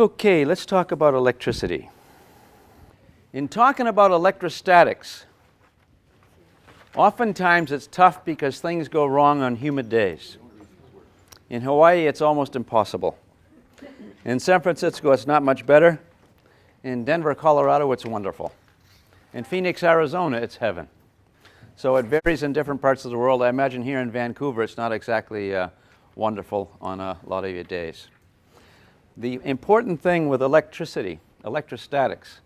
Okay, let's talk about electricity. In talking about electrostatics, oftentimes it's tough because things go wrong on humid days. In Hawaii, it's almost impossible. In San Francisco, it's not much better. In Denver, Colorado, it's wonderful. In Phoenix, Arizona, it's heaven. So it varies in different parts of the world. I imagine here in Vancouver, it's not exactly wonderful on a lot of your days. The important thing with electricity, electrostatics,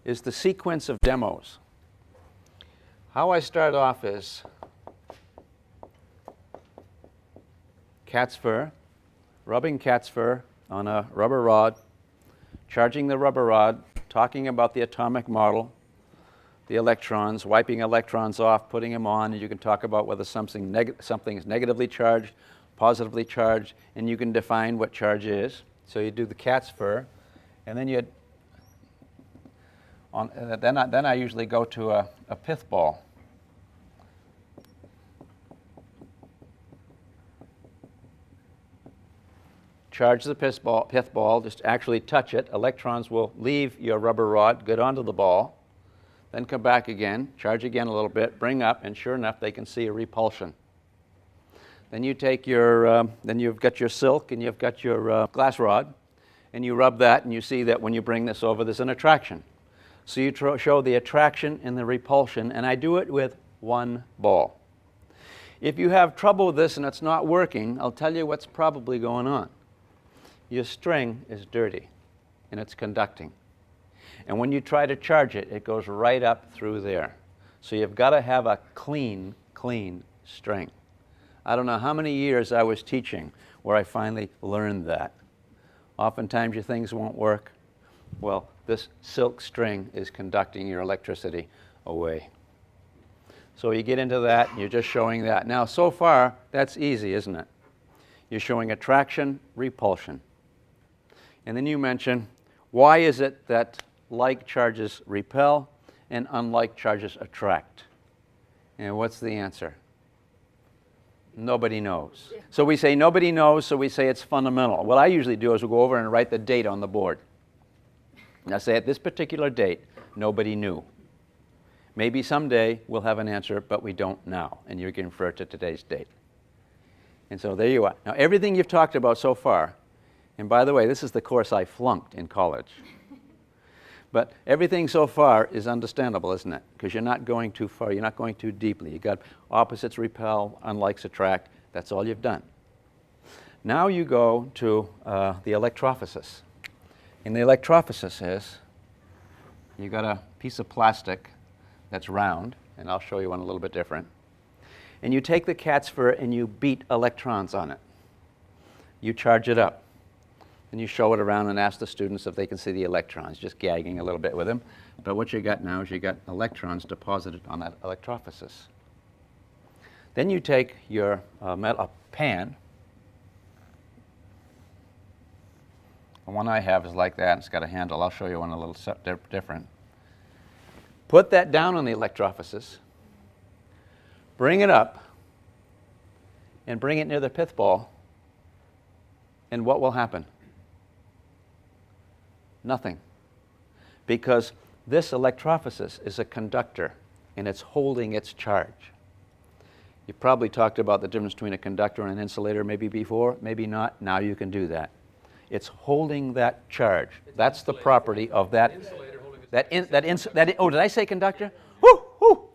is the sequence of demos. How I start off is cat's fur, rubbing cat's fur on a rubber rod, charging the rubber rod, talking about the atomic model, the electrons, wiping electrons off, putting them on, and you can talk about whether something is negatively charged, positively charged, and you can define what charge is. So you do the cat's fur, and then then I usually go to a pith ball. Charge the pith ball, just actually touch it. Electrons will leave your rubber rod, get onto the ball, then come back again, charge again a little bit, bring up, and sure enough, they can see a repulsion. Then you take your, then you've got your silk and you've got your glass rod, and you rub that, and you see that when you bring this over, there's an attraction. So you show the attraction and the repulsion, and I do it with one ball. If you have trouble with this and it's not working, I'll tell you what's probably going on. Your string is dirty, and it's conducting. And when you try to charge it, it goes right up through there. So you've got to have a clean string. I don't know how many years I was teaching where I finally learned that. Oftentimes your things won't work. Well, this silk string is conducting your electricity away. So you get into that, and you're just showing that. Now, so far, that's easy, isn't it? You're showing attraction, repulsion. And then you mention, why is it that like charges repel and unlike charges attract? And what's the answer? Nobody knows. So we say nobody knows, so we say it's fundamental. What I usually do is we'll go over and write the date on the board. And I say at this particular date, nobody knew. Maybe someday we'll have an answer, but we don't now. And you can refer to today's date. And so there you are. Now everything you've talked about so far, and by the way, this is the course I flunked in college. But everything so far is understandable, isn't it? Because you're not going too far, you're not going too deeply. You've got opposites repel, unlikes attract. That's all you've done. Now you go to the electrophysis. And the electrophysis is, you've got a piece of plastic that's round, and I'll show you one a little bit different. And you take the cat's fur and you beat electrons on it. You charge it up. And you show it around and ask the students if they can see the electrons, just gagging a little bit with them. But what you got now is you got electrons deposited on that electrophysis. Then you take your metal pan. The one I have is like that. It's got a handle. I'll show you one a little different. Put that down on the electrophysis. Bring it up. And bring it near the pith ball. And what will happen? Nothing. Because this electrophysis is a conductor, and it's holding its charge. You've probably talked about the difference between a conductor and an insulator maybe before, maybe not. Now you can do that. It's holding that charge. That's the property of that. Oh, did I say conductor? Woo, woo.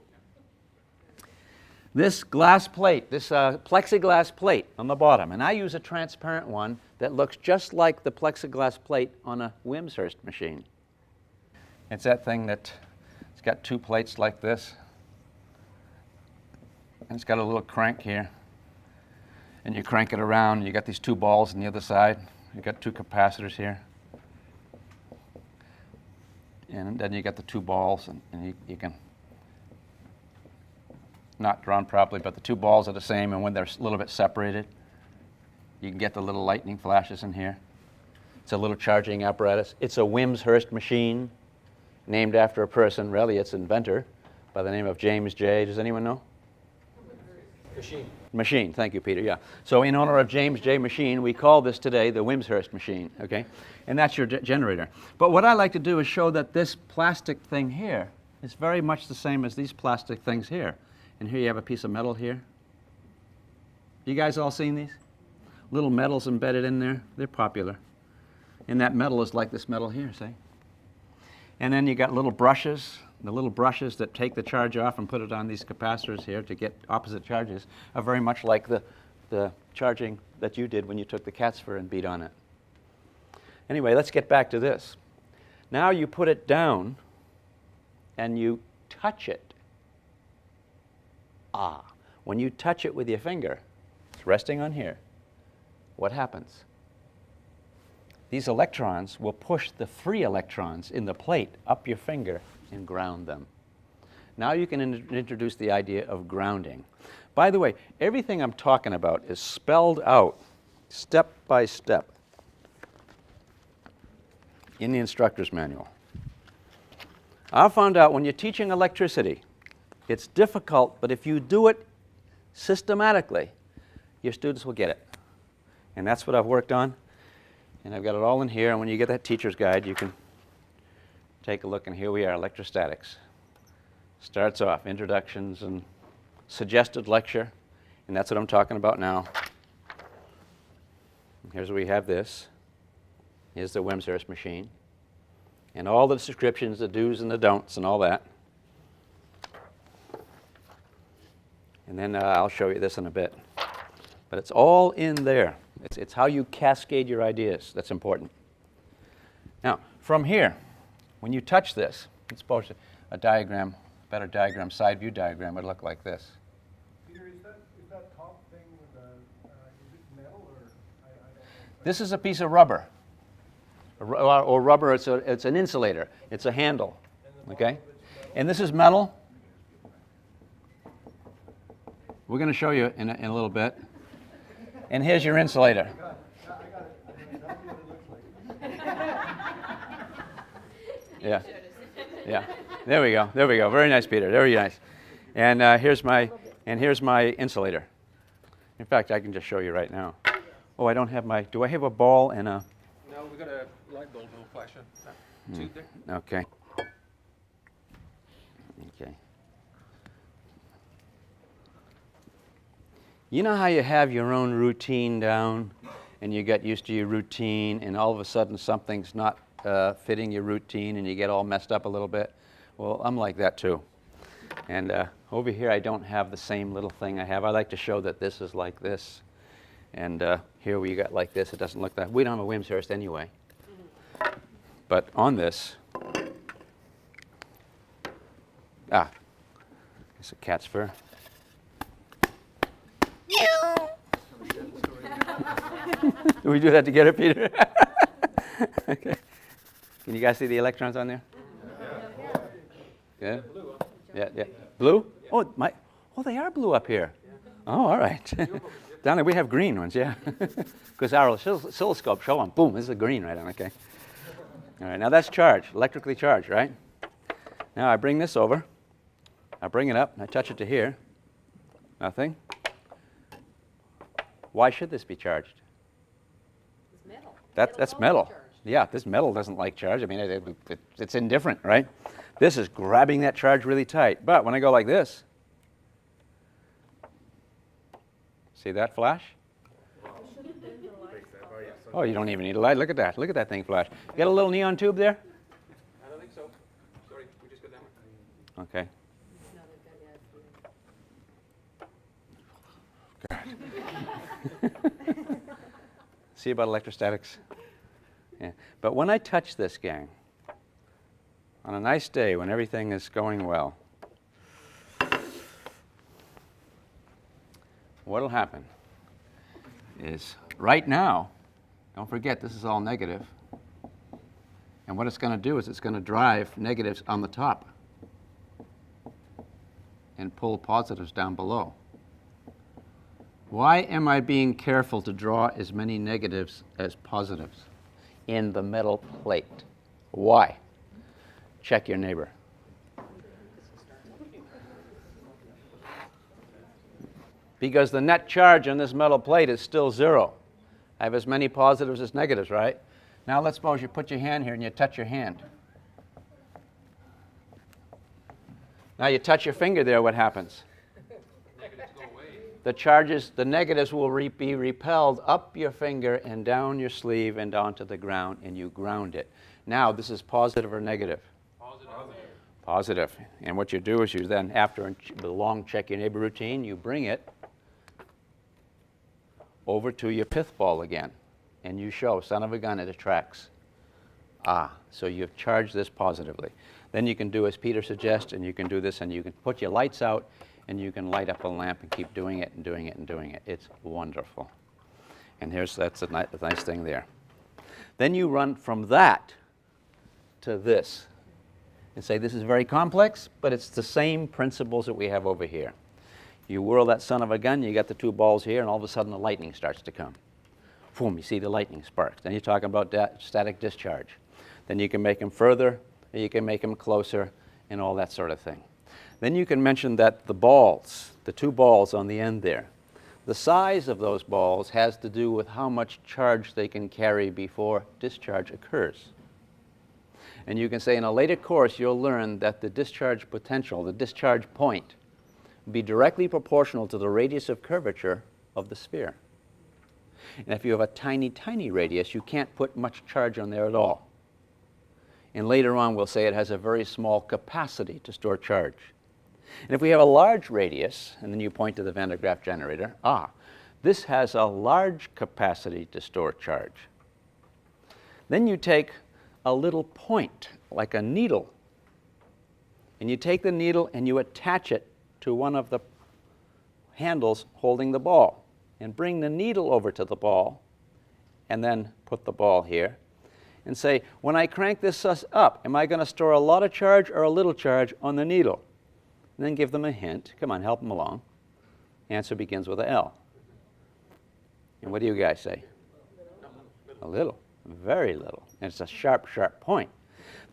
This glass plate, this plexiglass plate on the bottom, and I use a transparent one that looks just like the plexiglass plate on a Wimshurst machine. It's that thing that it's got two plates like this, and it's got a little crank here, and you crank it around, and you got these two balls on the other side. You got two capacitors here, and then you got the two balls, and you can not drawn properly, but the two balls are the same, and when they're a little bit separated, you can get the little lightning flashes in here. It's a little charging apparatus. It's a Wimshurst machine named after a person, really its inventor, by the name of James J. Does anyone know? Machine, thank you, Peter, yeah. So in honor of James J. Machine, we call this today the Wimshurst machine, okay? And that's your generator. But what I like to do is show that this plastic thing here is very much the same as these plastic things here. And here you have a piece of metal here. You guys all seen these? Little metals embedded in there. They're popular. And that metal is like this metal here, see? And then you got little brushes. The little brushes that take the charge off and put it on these capacitors here to get opposite charges are very much like the charging that you did when you took the cat sphere and beat on it. Anyway, let's get back to this. Now you put it down and you touch it. When you touch it with your finger, it's resting on here. What happens? These electrons will push the free electrons in the plate up your finger and ground them. Now you can introduce the idea of grounding. By the way, everything I'm talking about is spelled out step by step in the instructor's manual. I found out when you're teaching electricity, it's difficult, but if you do it systematically, your students will get it. And that's what I've worked on. And I've got it all in here. And when you get that teacher's guide, you can take a look. And here we are, electrostatics. Starts off, introductions and suggested lecture. And that's what I'm talking about now. And here's where we have this. Here's the Wimshurst machine. And all the descriptions, the do's and the don'ts and all that. And then I'll show you this in a bit. But it's all in there. It's how you cascade your ideas that's important. Now, from here, when you touch this, it's supposed to, a diagram, better diagram, side view diagram would look like this. Peter, is that top thing with the, is it metal or? I don't know. This is a piece of rubber. Or rubber, it's an insulator. It's a handle, okay? And this is metal. We're going to show you in a little bit. And here's your insulator. Yeah. Yeah. There we go. There we go. Very nice, Peter. Very nice. And here's my insulator. In fact, I can just show you right now. Oh, I don't have my. Do I have a ball and a? No, we got a light bulb, no flasher. Tube there. Okay. Okay. You know how you have your own routine down, and you get used to your routine, and all of a sudden something's not fitting your routine, and you get all messed up a little bit? Well, I'm like that too. And over here I don't have the same little thing I have. I like to show that this is like this. And here we got like this. It doesn't look that. We don't have a Wimshurst anyway. But on this, it's a cat's fur. Do we do that together, Peter? Okay. Can you guys see the electrons on there? Yeah. Yeah. Yeah. Blue? Oh, they are blue up here. Oh, all right. Down there we have green ones, yeah. Because our oscilloscope show them. Boom, this is a green right on. Okay. All right. Now that's charged, electrically charged, right? Now I bring this over. I bring it up. And I touch it to here. Nothing. Why should this be charged? It's metal. That's metal. Yeah, this metal doesn't like charge. I mean, it's indifferent, right? This is grabbing that charge really tight. But when I go like this, see that flash? Oh, you don't even need a light. Look at that. Look at that thing flash. You got a little neon tube there? I don't think so. Sorry, we just got down. Okay. See about electrostatics? Yeah. But when I touch this, gang, on a nice day when everything is going well, what'll happen is right now, don't forget this is all negative, and what it's going to do is it's going to drive negatives on the top and pull positives down below. Why am I being careful to draw as many negatives as positives in the metal plate? Why? Check your neighbor. because the net charge on this metal plate is still 0. I have as many positives as negatives, right? Now let's suppose you put your hand here and you touch your hand. Now you touch your finger there, what happens? The charges, the negatives will be repelled up your finger and down your sleeve and onto the ground, and you ground it. Now, this is positive or negative? Positive. Positive. And what you do is you then, after the long check your neighbor routine, you bring it over to your pith ball again, and you show, son of a gun, it attracts. So you've charged this positively. Then you can do as Peter suggests, and you can do this, and you can put your lights out, and you can light up a lamp and keep doing it and doing it and doing it. It's wonderful. And that's the nice thing there. Then you run from that to this and say, this is very complex, but it's the same principles that we have over here. You whirl that son of a gun, you got the two balls here, and all of a sudden the lightning starts to come. Boom, you see the lightning sparks. Then you're talking about static discharge. Then you can make them further, and you can make them closer, and all that sort of thing. Then you can mention that the balls, the two balls on the end there, the size of those balls has to do with how much charge they can carry before discharge occurs. And you can say in a later course you'll learn that the discharge potential, the discharge point, will be directly proportional to the radius of curvature of the sphere. And if you have a tiny, tiny radius, you can't put much charge on there at all. And later on we'll say it has a very small capacity to store charge. And if we have a large radius, and then you point to the Van de Graaff generator, this has a large capacity to store charge. Then you take a little point, like a needle, and you take the needle and you attach it to one of the handles holding the ball, and bring the needle over to the ball, and then put the ball here, and say, when I crank this up, am I going to store a lot of charge or a little charge on the needle? And then give them a hint. Come on, help them along. Answer begins with a L. And what do you guys say? A little. Very little. And it's a sharp, sharp point.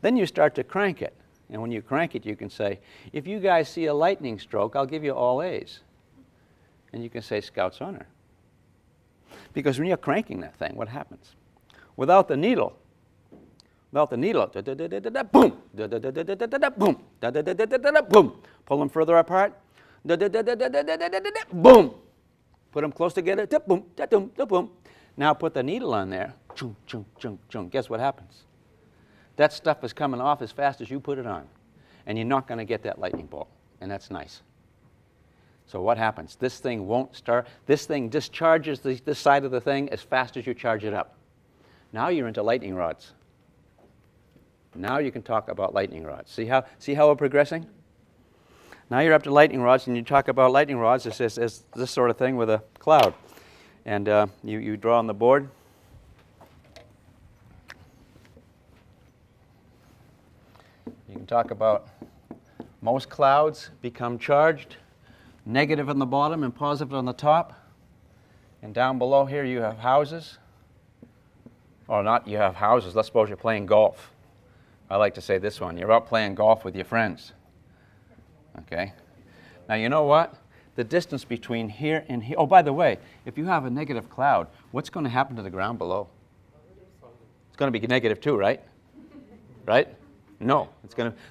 Then you start to crank it. And when you crank it, you can say, if you guys see a lightning stroke, I'll give you all A's. And you can say Scout's honor. Because when you're cranking that thing, what happens? Without the needle, boom, boom, boom. Pull them further apart, boom. Put them close together, boom, boom. Now put the needle on there, chung, chung, chung, chung. Guess what happens? That stuff is coming off as fast as you put it on. And you're not going to get that lightning bolt. And that's nice. So what happens? This thing won't start. This thing discharges this side of the thing as fast as you charge it up. Now you're into lightning rods. Now you can talk about lightning rods. See how we're progressing? Now you're up to lightning rods, and you talk about lightning rods as this sort of thing with a cloud. And you draw on the board. You can talk about most clouds become charged, negative on the bottom and positive on the top. And down below here you have houses. Or not you have houses. Let's suppose you're playing golf. I like to say this one. You're out playing golf with your friends. Okay? Now you know what? The distance between here and here. Oh, by the way, if you have a negative cloud, what's going to happen to the ground below? It's going to be negative too, right? Right? No.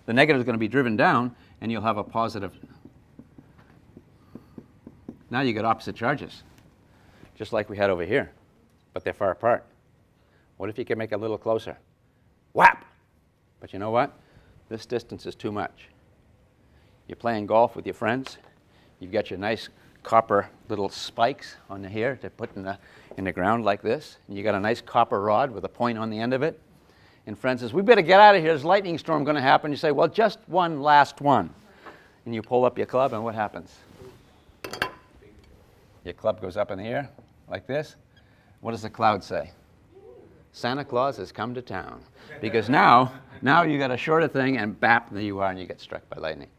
The negative is going to be driven down, and you'll have a positive. Now you get opposite charges, just like we had over here, but they're far apart. What if you can make it a little closer? Whap! But you know what? This distance is too much. You're playing golf with your friends. You've got your nice copper little spikes on here to put in the ground like this. And you got a nice copper rod with a point on the end of it. And friend says, we better get out of here. There's a lightning storm going to happen. You say, well, just one last one. And you pull up your club, and what happens? Your club goes up in the air like this. What does the cloud say? Santa Claus has come to town. Because now you got a shorter thing, and bap, there you are, and you get struck by lightning.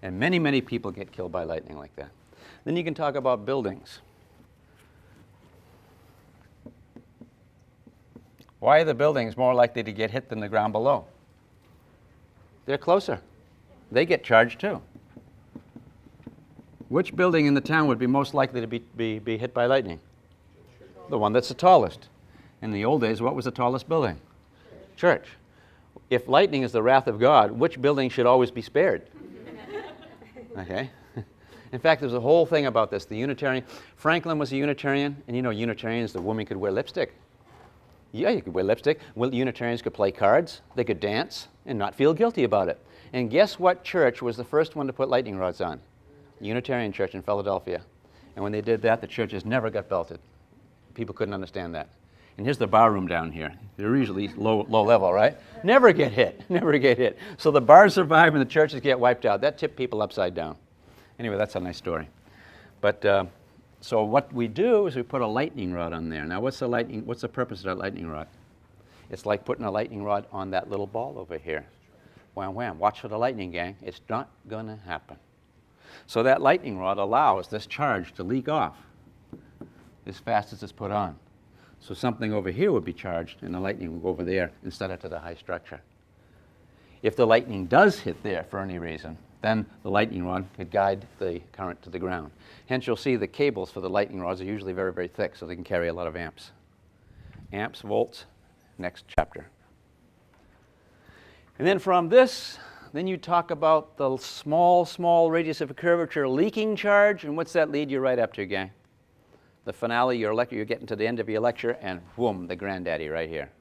And many, many people get killed by lightning like that. Then you can talk about buildings. Why are the buildings more likely to get hit than the ground below? They're closer. They get charged too. Which building in the town would be most likely to be hit by lightning? The one that's the tallest. In the old days, what was the tallest building? Church. If lightning is the wrath of God, which building should always be spared? Okay. In fact, there's a whole thing about this. The Unitarian, Franklin was a Unitarian, and you know Unitarians, the woman could wear lipstick. Yeah, you could wear lipstick. Well, Unitarians could play cards, they could dance, and not feel guilty about it. And guess what church was the first one to put lightning rods on? The Unitarian church in Philadelphia. And when they did that, the churches never got belted. People couldn't understand that. And here's the bar room down here. They're usually low level, right? Never get hit, never get hit. So the bars survive and the churches get wiped out. That tipped people upside down. Anyway, that's a nice story. But so what we do is we put a lightning rod on there. Now, what's the purpose of that lightning rod? It's like putting a lightning rod on that little ball over here. Wham, wham. Watch for the lightning, gang. It's not going to happen. So that lightning rod allows this charge to leak off as fast as it's put on. So something over here would be charged, and the lightning will go over there instead of to the high structure. If the lightning does hit there for any reason, then the lightning rod could guide the current to the ground. Hence, you'll see the cables for the lightning rods are usually very, very thick, so they can carry a lot of amps. Amps, volts, next chapter. And then from this, then you talk about the small radius of curvature leaking charge, and what's that lead you right up to, gang? The finale, you're getting to the end of your lecture, and boom, the granddaddy right here.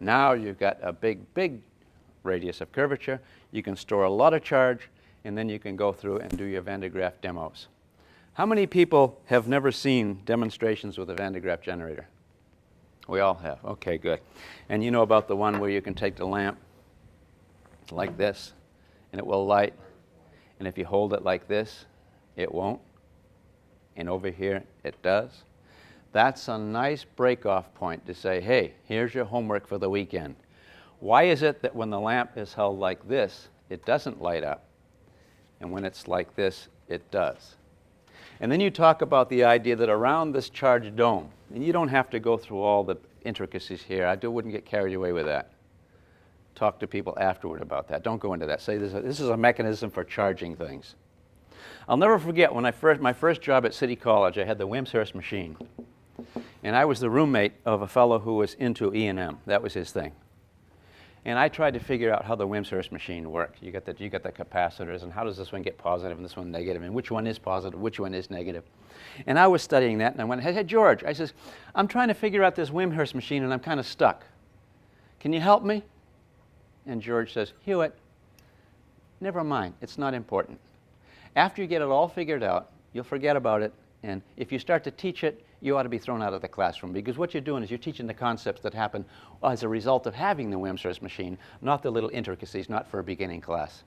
Now you've got a big radius of curvature. You can store a lot of charge, and then you can go through and do your Van de Graaff demos. How many people have never seen demonstrations with a Van de Graaff generator? We all have. Okay, good. And you know about the one where you can take the lamp like this, and it will light. And if you hold it like this, it won't. And over here, it does. That's a nice break-off point to say, hey, here's your homework for the weekend. Why is it that when the lamp is held like this, it doesn't light up? And when it's like this, it does. And then you talk about the idea that around this charged dome, and you don't have to go through all the intricacies here. I wouldn't get carried away with that. Talk to people afterward about that. Don't go into that. Say this is a mechanism for charging things. I'll never forget when my first job at City College, I had the Wimshurst machine. And I was the roommate of a fellow who was into E&M. That was his thing. And I tried to figure out how the Wimshurst machine worked. You got the capacitors, and how does this one get positive and this one negative, and which one is positive, which one is negative. And I was studying that, and I went, hey, George, I says, I'm trying to figure out this Wimshurst machine, and I'm kind of stuck. Can you help me? And George says, Hewitt, never mind, it's not important. After you get it all figured out, you'll forget about it, and if you start to teach it, you ought to be thrown out of the classroom, because what you're doing is you're teaching the concepts that happen as a result of having the Wimshurst machine, not the little intricacies, not for a beginning class.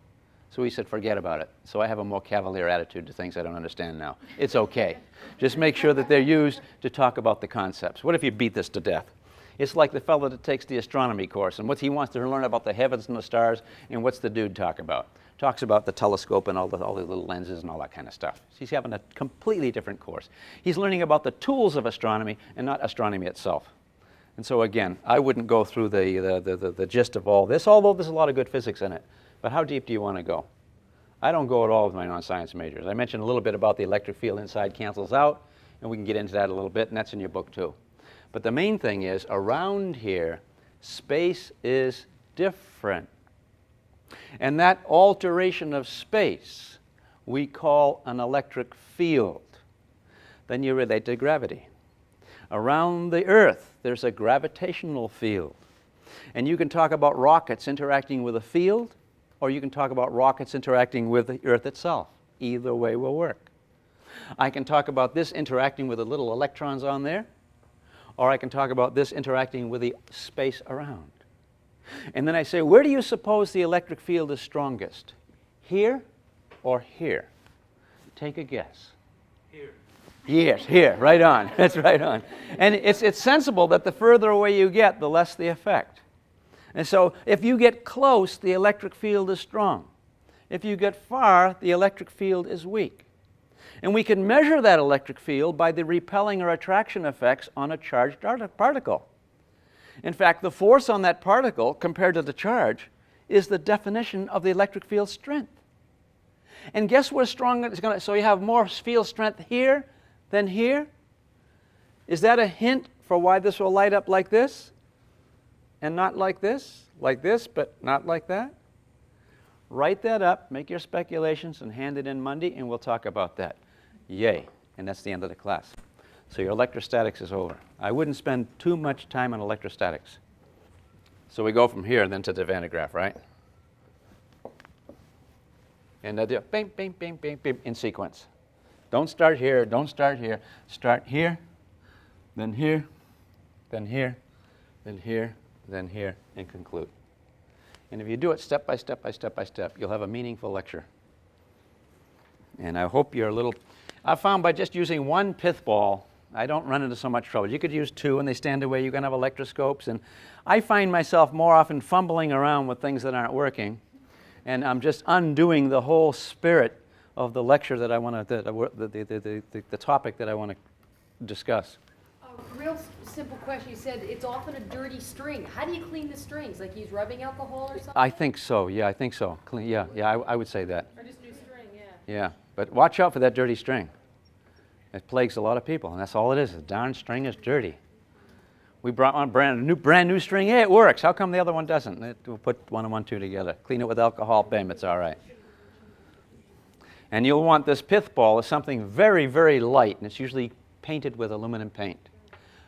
So he said, forget about it. So I have a more cavalier attitude to things I don't understand now. It's okay. Just make sure that they're used to talk about the concepts. What if you beat this to death? It's like the fellow that takes the astronomy course, and what he wants to learn about the heavens and the stars, and what's the dude talk about? Talks about the telescope and all the little lenses and all that kind of stuff. He's having a completely different course. He's learning about the tools of astronomy and not astronomy itself. And so again, I wouldn't go through the gist of all this, although there's a lot of good physics in it. But how deep do you want to go? I don't go at all with my non-science majors. I mentioned a little bit about the electric field inside cancels out, and we can get into that a little bit, and that's in your book too. But the main thing is, around here, space is different. And that alteration of space we call an electric field. Then you relate to gravity. Around the Earth, there's a gravitational field. And you can talk about rockets interacting with a field, or you can talk about rockets interacting with the Earth itself. Either way will work. I can talk about this interacting with the little electrons on there, or I can talk about this interacting with the space around. And then I say, where do you suppose the electric field is strongest? Here or here? Take a guess. Here. Yes, here, right on. That's right on. And it's sensible that the further away you get, the less the effect. And so if you get close, the electric field is strong. If you get far, the electric field is weak. And we can measure that electric field by the repelling or attraction effects on a charged particle. In fact, the force on that particle compared to the charge is the definition of the electric field strength. And guess where strong it's going to, so you have more field strength here than here? Is that a hint for why this will light up like this and not like this, but not like that? Write that up, make your speculations, and hand it in Monday, and we'll talk about that. Yay. And that's the end of the class. So your electrostatics is over. I wouldn't spend too much time on electrostatics. So we go from here then to the Van de Graaff, right? And I do bing, bing, bing, bing, bing in sequence. Don't start here, don't start here. Start here, then here, then here, then here, then here, and conclude. And if you do it step by step by step by step, you'll have a meaningful lecture. And I hope you're a little... I found by just using one pith ball, I don't run into so much trouble. You could use two and they stand away. You can have electroscopes. And I find myself more often fumbling around with things that aren't working. And I'm just undoing the whole spirit of the lecture that I want to, the topic that I want to discuss. Real simple question. You said it's often a dirty string. How do you clean the strings? Like use rubbing alcohol or something? I think so. Yeah, I think so. I would say that. Or just new string, yeah. Yeah, but watch out for that dirty string. It plagues a lot of people, and that's all it is. The darn string is dirty. We brought on brand new string. Hey, it works. How come the other one doesn't? We'll put one and one, two together. Clean it with alcohol. Bam, it's all right. And you'll want this pith ball as something very, very light, and it's usually painted with aluminum paint,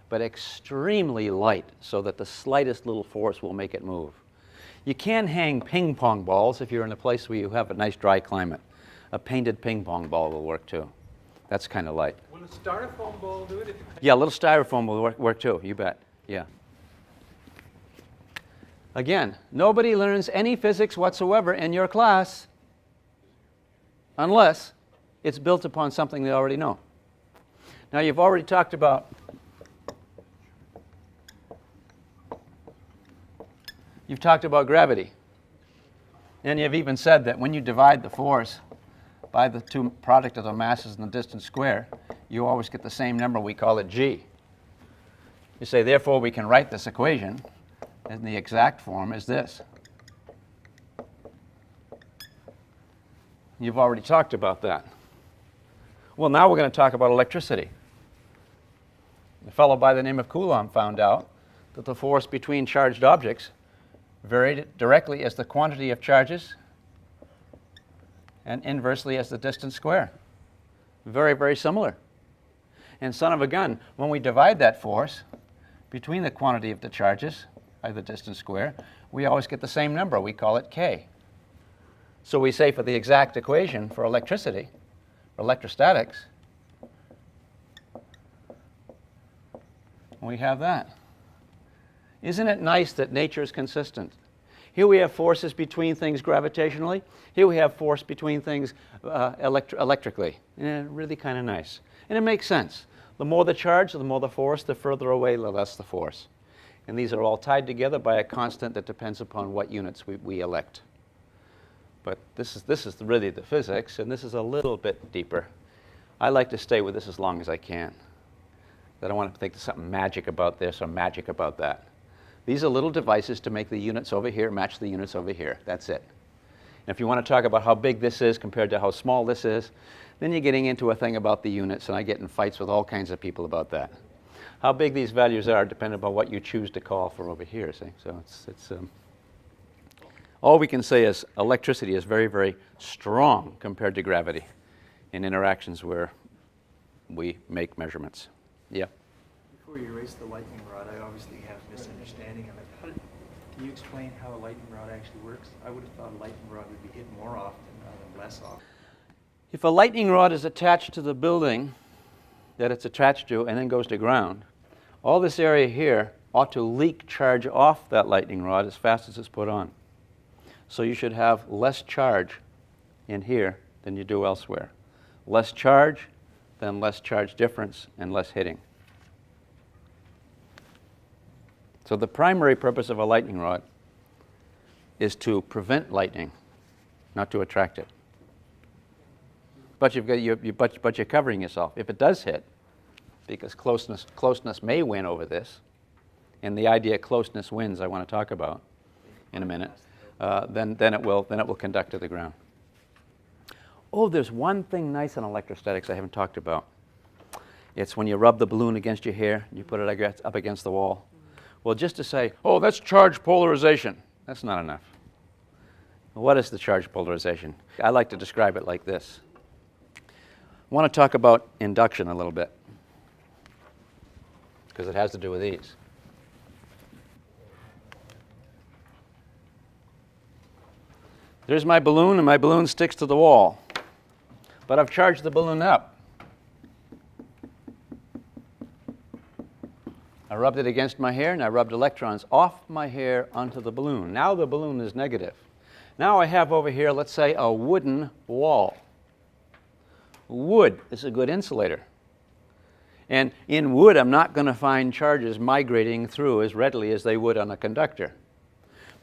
but extremely light so that the slightest little force will make it move. You can hang ping pong balls if you're in a place where you have a nice dry climate. A painted ping pong ball will work too. That's kind of light. Will a styrofoam ball do it? Yeah, a little styrofoam will work too, you bet. Yeah. Again, nobody learns any physics whatsoever in your class unless it's built upon something they already know. Now, you've already talked about gravity. And you've even said that when you divide the force by the two product of the masses and the distance square, you always get the same number. We call it g. You say, therefore, we can write this equation in the exact form as this. You've already talked about that. Well, now we're going to talk about electricity. A fellow by the name of Coulomb found out that the force between charged objects varied directly as the quantity of charges and inversely as the distance square. Very, very similar. And son of a gun, when we divide that force between the quantity of the charges by the distance square, we always get the same number. We call it k. So we say for the exact equation for electricity, or electrostatics, we have that. Isn't it nice that nature is consistent? Here we have forces between things gravitationally. Here we have force between things electrically. Really kind of nice. And it makes sense. The more the charge, the more the force, the further away, the less the force. And these are all tied together by a constant that depends upon what units we elect. But this is really the physics, and this is a little bit deeper. I like to stay with this as long as I can. I don't want to think there's something magic about this or magic about that. These are little devices to make the units over here match the units over here. That's it. And if you want to talk about how big this is compared to how small this is, then you're getting into a thing about the units, and I get in fights with all kinds of people about that. How big these values are depends upon what you choose to call for over here, see? So it's all we can say is electricity is very, very strong compared to gravity in interactions where we make measurements. Yeah? Before you erase the lightning rod, I obviously have a misunderstanding of it. Can you explain how a lightning rod actually works? I would have thought a lightning rod would be hit more often rather than less often. If a lightning rod is attached to the building that it's attached to and then goes to ground, all this area here ought to leak charge off that lightning rod as fast as it's put on. So you should have less charge in here than you do elsewhere. Less charge, then less charge difference, and less hitting. So the primary purpose of a lightning rod is to prevent lightning, not to attract it. But you're covering yourself. If it does hit, because closeness may win over this, and the idea closeness wins I want to talk about in a minute, then it will conduct to the ground. Oh, there's one thing nice in electrostatics I haven't talked about. It's when you rub the balloon against your hair, you put it up against the wall. Well, just to say, oh, that's charge polarization, that's not enough. What is the charge polarization? I like to describe it like this. I want to talk about induction a little bit, because it has to do with these. There's my balloon, and my balloon sticks to the wall. But I've charged the balloon up. I rubbed it against my hair, and I rubbed electrons off my hair onto the balloon. Now the balloon is negative. Now I have over here, let's say, a wooden wall. Wood is a good insulator. And in wood, I'm not going to find charges migrating through as readily as they would on a conductor.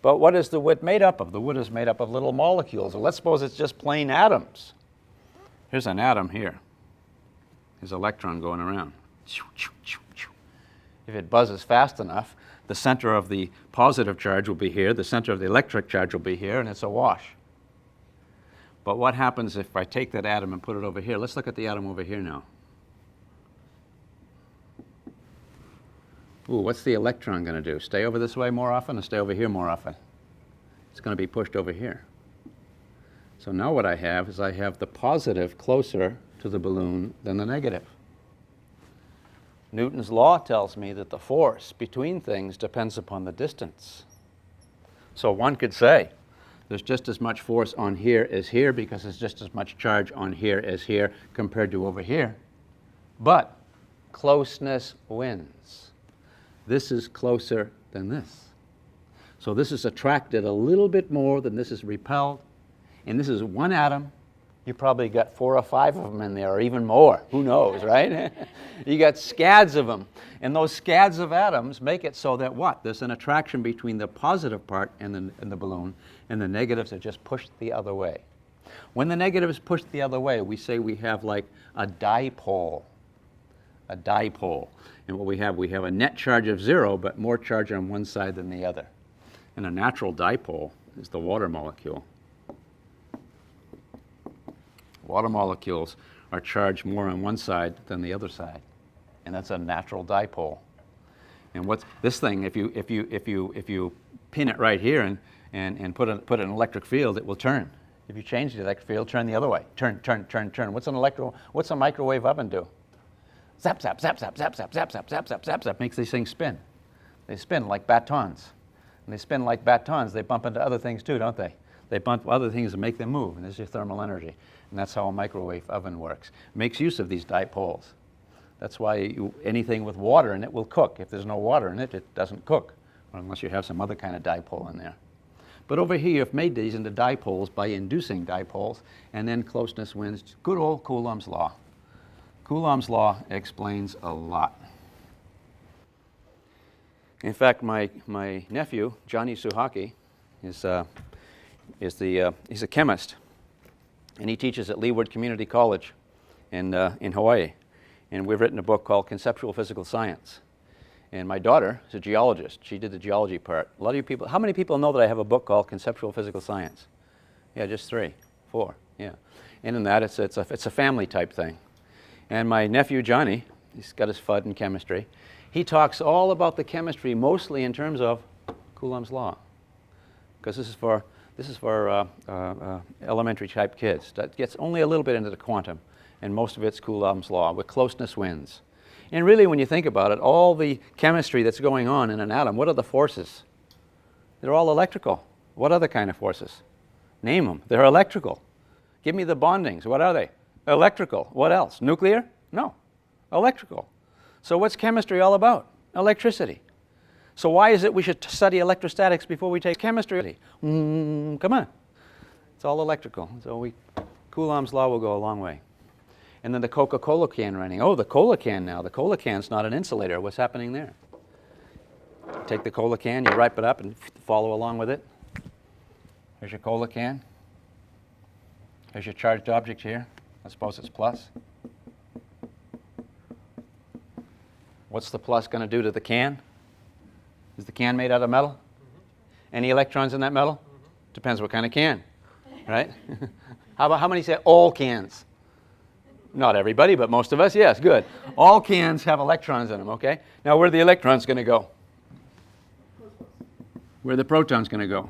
But what is the wood made up of? The wood is made up of little molecules. Well, let's suppose it's just plain atoms. Here's an atom here. Here's an electron going around. If it buzzes fast enough, the center of the positive charge will be here, the center of the electric charge will be here, and it's a wash. But what happens if I take that atom and put it over here? Let's look at the atom over here now. Ooh, what's the electron going to do? Stay over this way more often or stay over here more often? It's going to be pushed over here. So now what I have is I have the positive closer to the balloon than the negative. Newton's law tells me that the force between things depends upon the distance. So one could say there's just as much force on here as here because there's just as much charge on here as here compared to over here. But closeness wins. This is closer than this. So this is attracted a little bit more than this is repelled. And this is one atom. You probably got 4 or 5 of them in there, or even more. Who knows, right? You got scads of them. And those scads of atoms make it so that what? There's an attraction between the positive part and the balloon, and the negatives are just pushed the other way. When the negative is pushed the other way, we say we have like a dipole. A dipole. And what we have a net charge of 0, but more charge on one side than the other. And a natural dipole is the water molecule. Water molecules are charged more on one side than the other side, and that's a natural dipole. And what's this thing? If you pin it right here and put an electric field, it will turn. If you change the electric field, turn the other way. Turn. What's a microwave oven do? Zap, zap, zap, zap, zap, zap, zap, zap, zap, zap, zap, zap. Makes these things spin. They spin like batons. And they spin like batons. They bump into other things too, don't they? They bump other things and make them move, and there's your thermal energy. And that's how a microwave oven works. It makes use of these dipoles. That's why anything with water in it will cook. If there's no water in it, it doesn't cook, unless you have some other kind of dipole in there. But over here, you've made these into dipoles by inducing dipoles, and then closeness wins. Good old Coulomb's law. Coulomb's law explains a lot. In fact, my nephew, Johnny Suhaki, he's a chemist, and he teaches at Leeward Community College in Hawaii. And we've written a book called Conceptual Physical Science. And my daughter is a geologist. She did the geology part. A lot of you people, how many people know that I have a book called Conceptual Physical Science? Yeah, just 3, 4, yeah. And in that, it's a family type thing. And my nephew Johnny, he's got his FUD in chemistry. He talks all about the chemistry, mostly in terms of Coulomb's law, because this is for elementary type kids. That gets only a little bit into the quantum, and most of it's Coulomb's law, where closeness wins. And really, when you think about it, all the chemistry that's going on in an atom, what are the forces? They're all electrical. What other kind of forces? Name them. They're electrical. Give me the bondings. What are they? Electrical. What else? Nuclear? No. Electrical. So what's chemistry all about? Electricity. So why is it we should study electrostatics before we take chemistry? Come on. It's all electrical. So Coulomb's law will go a long way. And then the Coca-Cola can running. Oh, the cola can now. The cola can's not an insulator. What's happening there? Take the cola can, you ripe it up and follow along with it. Here's your cola can. Here's your charged object here. I suppose it's plus. What's the plus going to do to the can? Is the can made out of metal? Mm-hmm. Any electrons in that metal? Mm-hmm. Depends what kind of can, right? How many say all cans? Not everybody, but most of us, yes, good. All cans have electrons in them, okay? Now, where are the electrons going to go? Where are the protons going to go?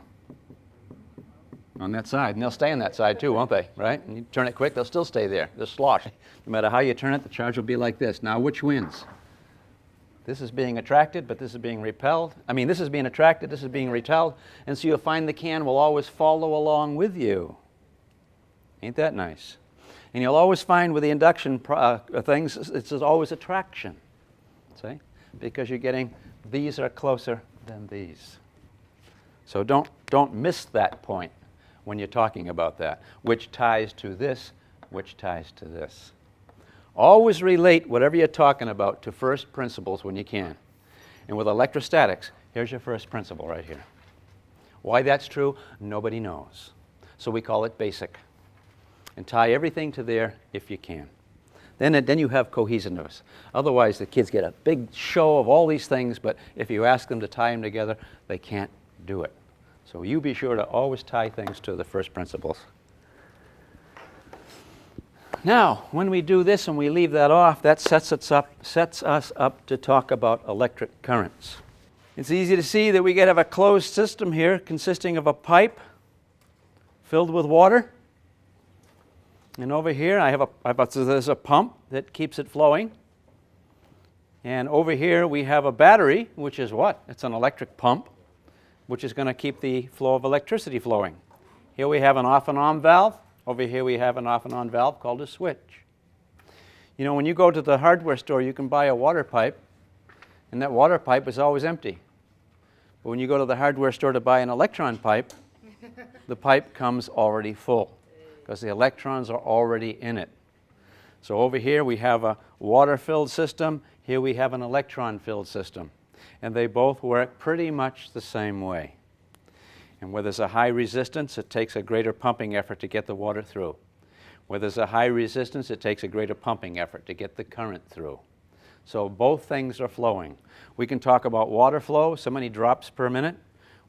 On that side. And they'll stay on that side too, won't they? Right? And you turn it quick, they'll still stay there. They'll slosh. No matter how you turn it, the charge will be like this. Now, which wins? This is being attracted, but this is being repelled. I mean, this is being attracted, this is being repelled. And so you'll find the can will always follow along with you. Ain't that nice? And you'll always find with the induction things, it's always attraction. See? Because you're getting, these are closer than these. So don't miss that point when you're talking about that. Which ties to this, which ties to this. Always relate whatever you're talking about to first principles when you can. And with electrostatics, here's your first principle right here. Why that's true, nobody knows. So we call it basic. And tie everything to there if you can. Then you have cohesiveness. Otherwise, the kids get a big show of all these things, but if you ask them to tie them together, they can't do it. So you be sure to always tie things to the first principles. Now, when we do this and we leave that off, that sets us up to talk about electric currents. It's easy to see that we have a closed system here consisting of a pipe filled with water. And over here, there's a pump that keeps it flowing. And over here, we have a battery, which is what? It's an electric pump, which is going to keep the flow of electricity flowing. Here we have an off and on valve. Over here, we have an off and on valve called a switch. You know, when you go to the hardware store, you can buy a water pipe, and that water pipe is always empty. But when you go to the hardware store to buy an electron pipe, the pipe comes already full, because the electrons are already in it. So over here we have a water-filled system. Here we have an electron-filled system. And they both work pretty much the same way. And where there's a high resistance, it takes a greater pumping effort to get the water through. Where there's a high resistance, it takes a greater pumping effort to get the current through. So both things are flowing. We can talk about water flow, so many drops per minute.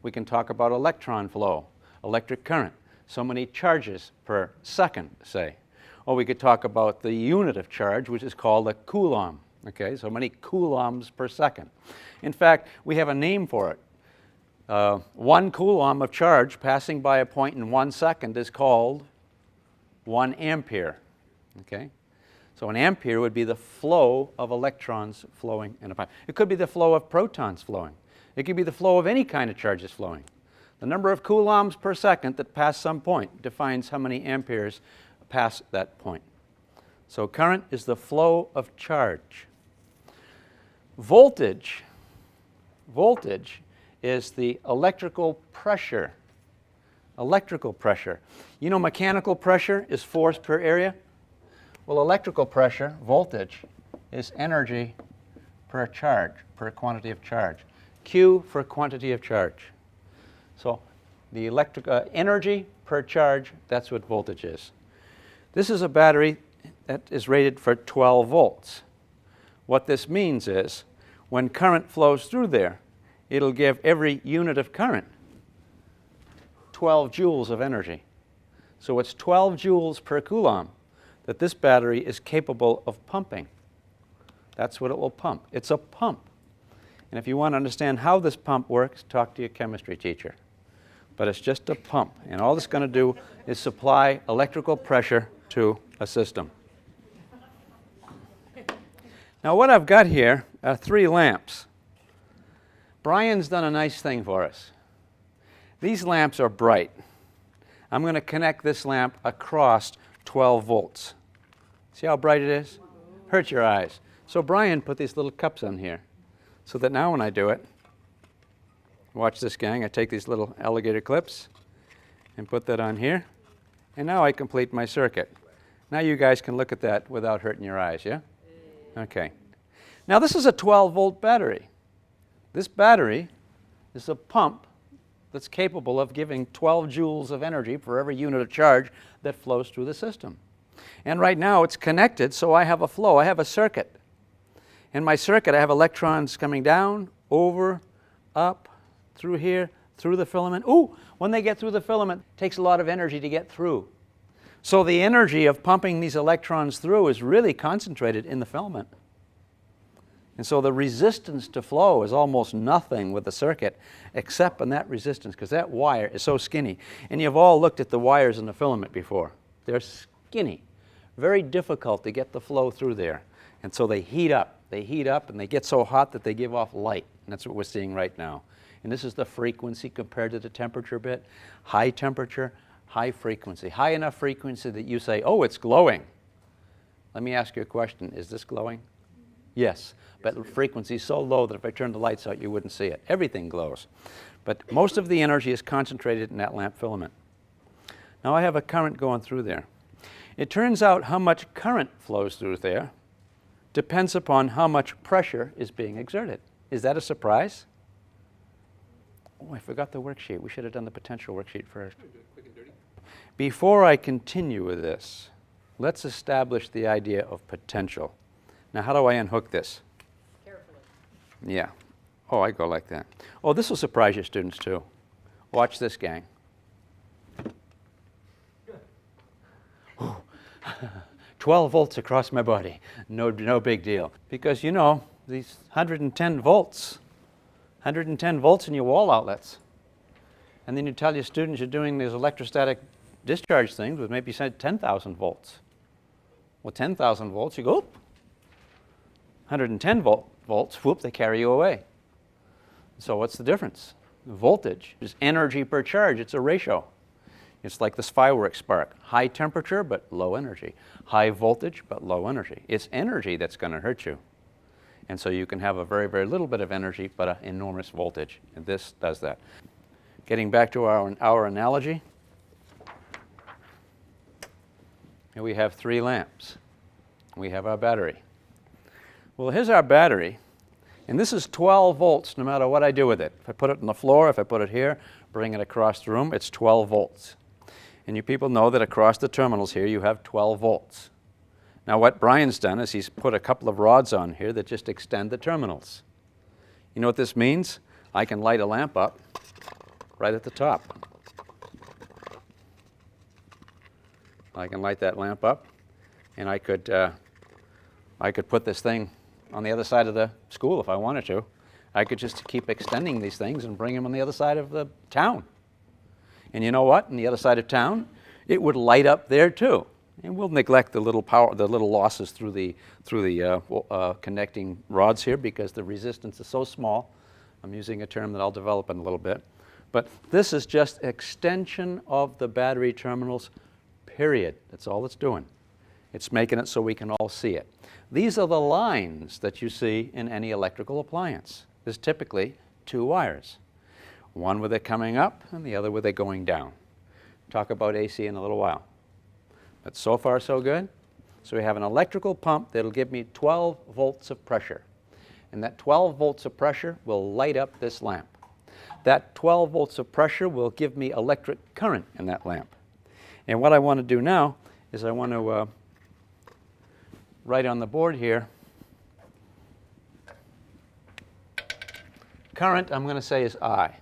We can talk about electron flow, electric current, so many charges per second, say. Or we could talk about the unit of charge, which is called a Coulomb. Okay, so many coulombs per second. In fact, we have a name for it. 1 Coulomb of charge passing by a point in 1 second is called 1 ampere. Okay? So an ampere would be the flow of electrons flowing in a pipe. It could be the flow of protons flowing. It could be the flow of any kind of charges flowing. The number of coulombs per second that pass some point defines how many amperes pass that point. So current is the flow of charge. Voltage is the electrical pressure. Electrical pressure. You know, mechanical pressure is force per area. Well, electrical pressure, voltage, is energy per charge, per quantity of charge. Q for quantity of charge. So the electric energy per charge, that's what voltage is. This is a battery that is rated for 12 volts. What this means is when current flows through there, it'll give every unit of current 12 joules of energy. So it's 12 joules per Coulomb that this battery is capable of pumping. That's what it will pump. It's a pump. And if you want to understand how this pump works, talk to your chemistry teacher. But it's just a pump. And all it's going to do is supply electrical pressure to a system. Now what I've got here are 3 lamps. Brian's done a nice thing for us. These lamps are bright. I'm going to connect this lamp across 12 volts. See how bright it is? Hurts your eyes. So Brian put these little cups on here so that now when I do it, watch this, gang, I take these little alligator clips and put that on here, and now I complete my circuit. Now you guys can look at that without hurting your eyes, yeah? Okay. Now this is a 12-volt battery. This battery is a pump that's capable of giving 12 joules of energy for every unit of charge that flows through the system. And right now it's connected, so I have a flow, I have a circuit. In my circuit I have electrons coming down, over, up, through here, through the filament. Ooh, when they get through the filament, it takes a lot of energy to get through. So the energy of pumping these electrons through is really concentrated in the filament. And so the resistance to flow is almost nothing with the circuit except in that resistance, because that wire is so skinny. And you've all looked at the wires in the filament before. They're skinny, very difficult to get the flow through there. And so they heat up. They heat up and they get so hot that they give off light. And that's what we're seeing right now. And this is the frequency compared to the temperature bit. High temperature, high frequency. High enough frequency that you say, oh, it's glowing. Let me ask you a question. Is this glowing? Yes, but the frequency is so low that if I turn the lights out, you wouldn't see it. Everything glows. But most of the energy is concentrated in that lamp filament. Now I have a current going through there. It turns out how much current flows through there depends upon how much pressure is being exerted. Is that a surprise? Oh, I forgot the worksheet. We should have done the potential worksheet first. Before I continue with this, let's establish the idea of potential. Now, how do I unhook this? Carefully. Yeah. Oh, I go like that. Oh, this will surprise your students, too. Watch this, gang. 12 volts across my body. No big deal. Because, you know, these 110 volts in your wall outlets. And then you tell your students you're doing these electrostatic discharge things with maybe 10,000 volts. Well, 10,000 volts, you go, oop. 110 volts, whoop, they carry you away. So what's the difference? Voltage is energy per charge. It's a ratio. It's like this fireworks spark. High temperature, but low energy. High voltage, but low energy. It's energy that's going to hurt you. And so you can have a very, very little bit of energy, but an enormous voltage. And this does that. Getting back to our analogy, here we have 3 lamps. We have our battery. Well, here's our battery, and this is 12 volts no matter what I do with it. If I put it on the floor, if I put it here, bring it across the room, it's 12 volts. And you people know that across the terminals here you have 12 volts. Now what Brian's done is he's put a couple of rods on here that just extend the terminals. You know what this means? I can light a lamp up right at the top. I can light that lamp up, and I could put this thing on the other side of the school if I wanted to. I could just keep extending these things and bring them on the other side of the town. And you know what? On the other side of town, it would light up there too. And we'll neglect the little power, the little losses through the connecting rods here because the resistance is so small. I'm using a term that I'll develop in a little bit. But this is just extension of the battery terminals, period. That's all it's doing. It's making it so we can all see it. These are the lines that you see in any electrical appliance. There's typically 2 wires, one with it coming up and the other with it going down. Talk about AC in a little while. But so far, so good. So we have an electrical pump that'll give me 12 volts of pressure. And that 12 volts of pressure will light up this lamp. That 12 volts of pressure will give me electric current in that lamp. And what I want to do now is I want to write on the board here, current I'm going to say is I.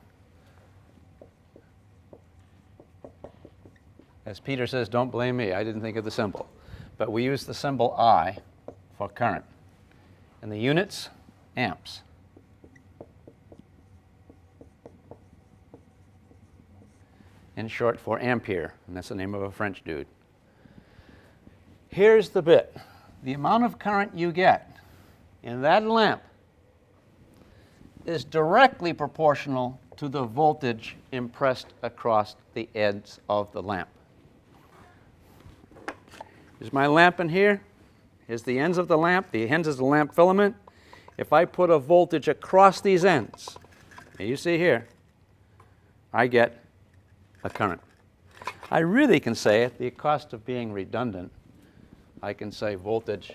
As Peter says, don't blame me, I didn't think of the symbol. But we use the symbol I for current. And the units, amps. In short for ampere, and that's the name of a French dude. Here's the bit. The amount of current you get in that lamp is directly proportional to the voltage impressed across the ends of the lamp. Here's my lamp in here. Here's the ends of the lamp. The ends is the lamp filament. If I put a voltage across these ends, you see here, I get a current. I really can say, at the cost of being redundant, I can say voltage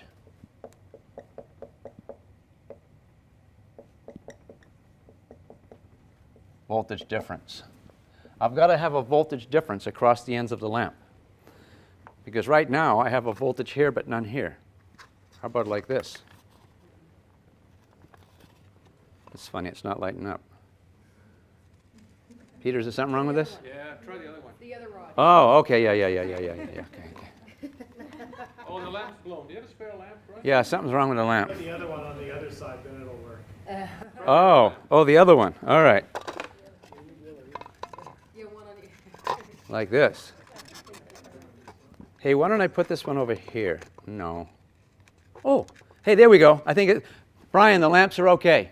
difference. I've got to have a voltage difference across the ends of the lamp. Because right now I have a voltage here but none here. How about like this? It's funny, it's not lighting up. Peter, is there something wrong with this? Yeah, try the other one. The other rod. Oh, okay, yeah. Okay. The lamp's blown. Do you have a spare lamp, right? Yeah, something's wrong with the lamp. Put the other one on the other side, then it'll work. Oh, the other one. All right. Yeah, one on each. Like this. Hey, why don't I put this one over here? No. Oh, hey, there we go. I think it, Brian, the lamps are okay.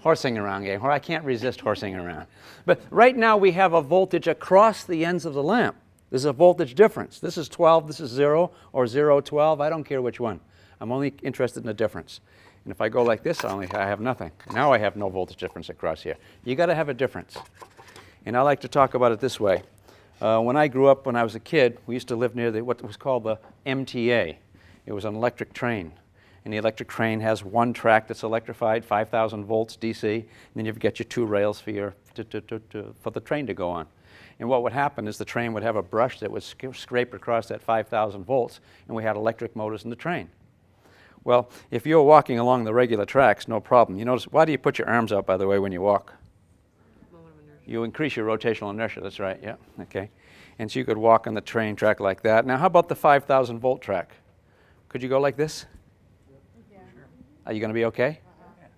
Horsing around game. I can't resist horsing around. But right now we have a voltage across the ends of the lamp. There's a voltage difference. This is 12, this is 0, or 0, 12. I don't care which one. I'm only interested in the difference. And if I go like this, I have nothing. Now I have no voltage difference across here. You got to have a difference. And I like to talk about it this way. When I grew up, when I was a kid, we used to live near what was called the MTA. It was an electric train. And the electric train has one track that's electrified, 5,000 volts DC, and then you've got your two rails for the train to go on. And what would happen is the train would have a brush that would scrape across that 5,000 volts, and we had electric motors in the train. Well, if you're walking along the regular tracks, no problem. You notice, why do you put your arms out, by the way, when you walk? Moment of inertia. You increase your rotational inertia, that's right, yeah, okay. And so you could walk on the train track like that. Now, how about the 5,000 volt track? Could you go like this? Are you going to be okay?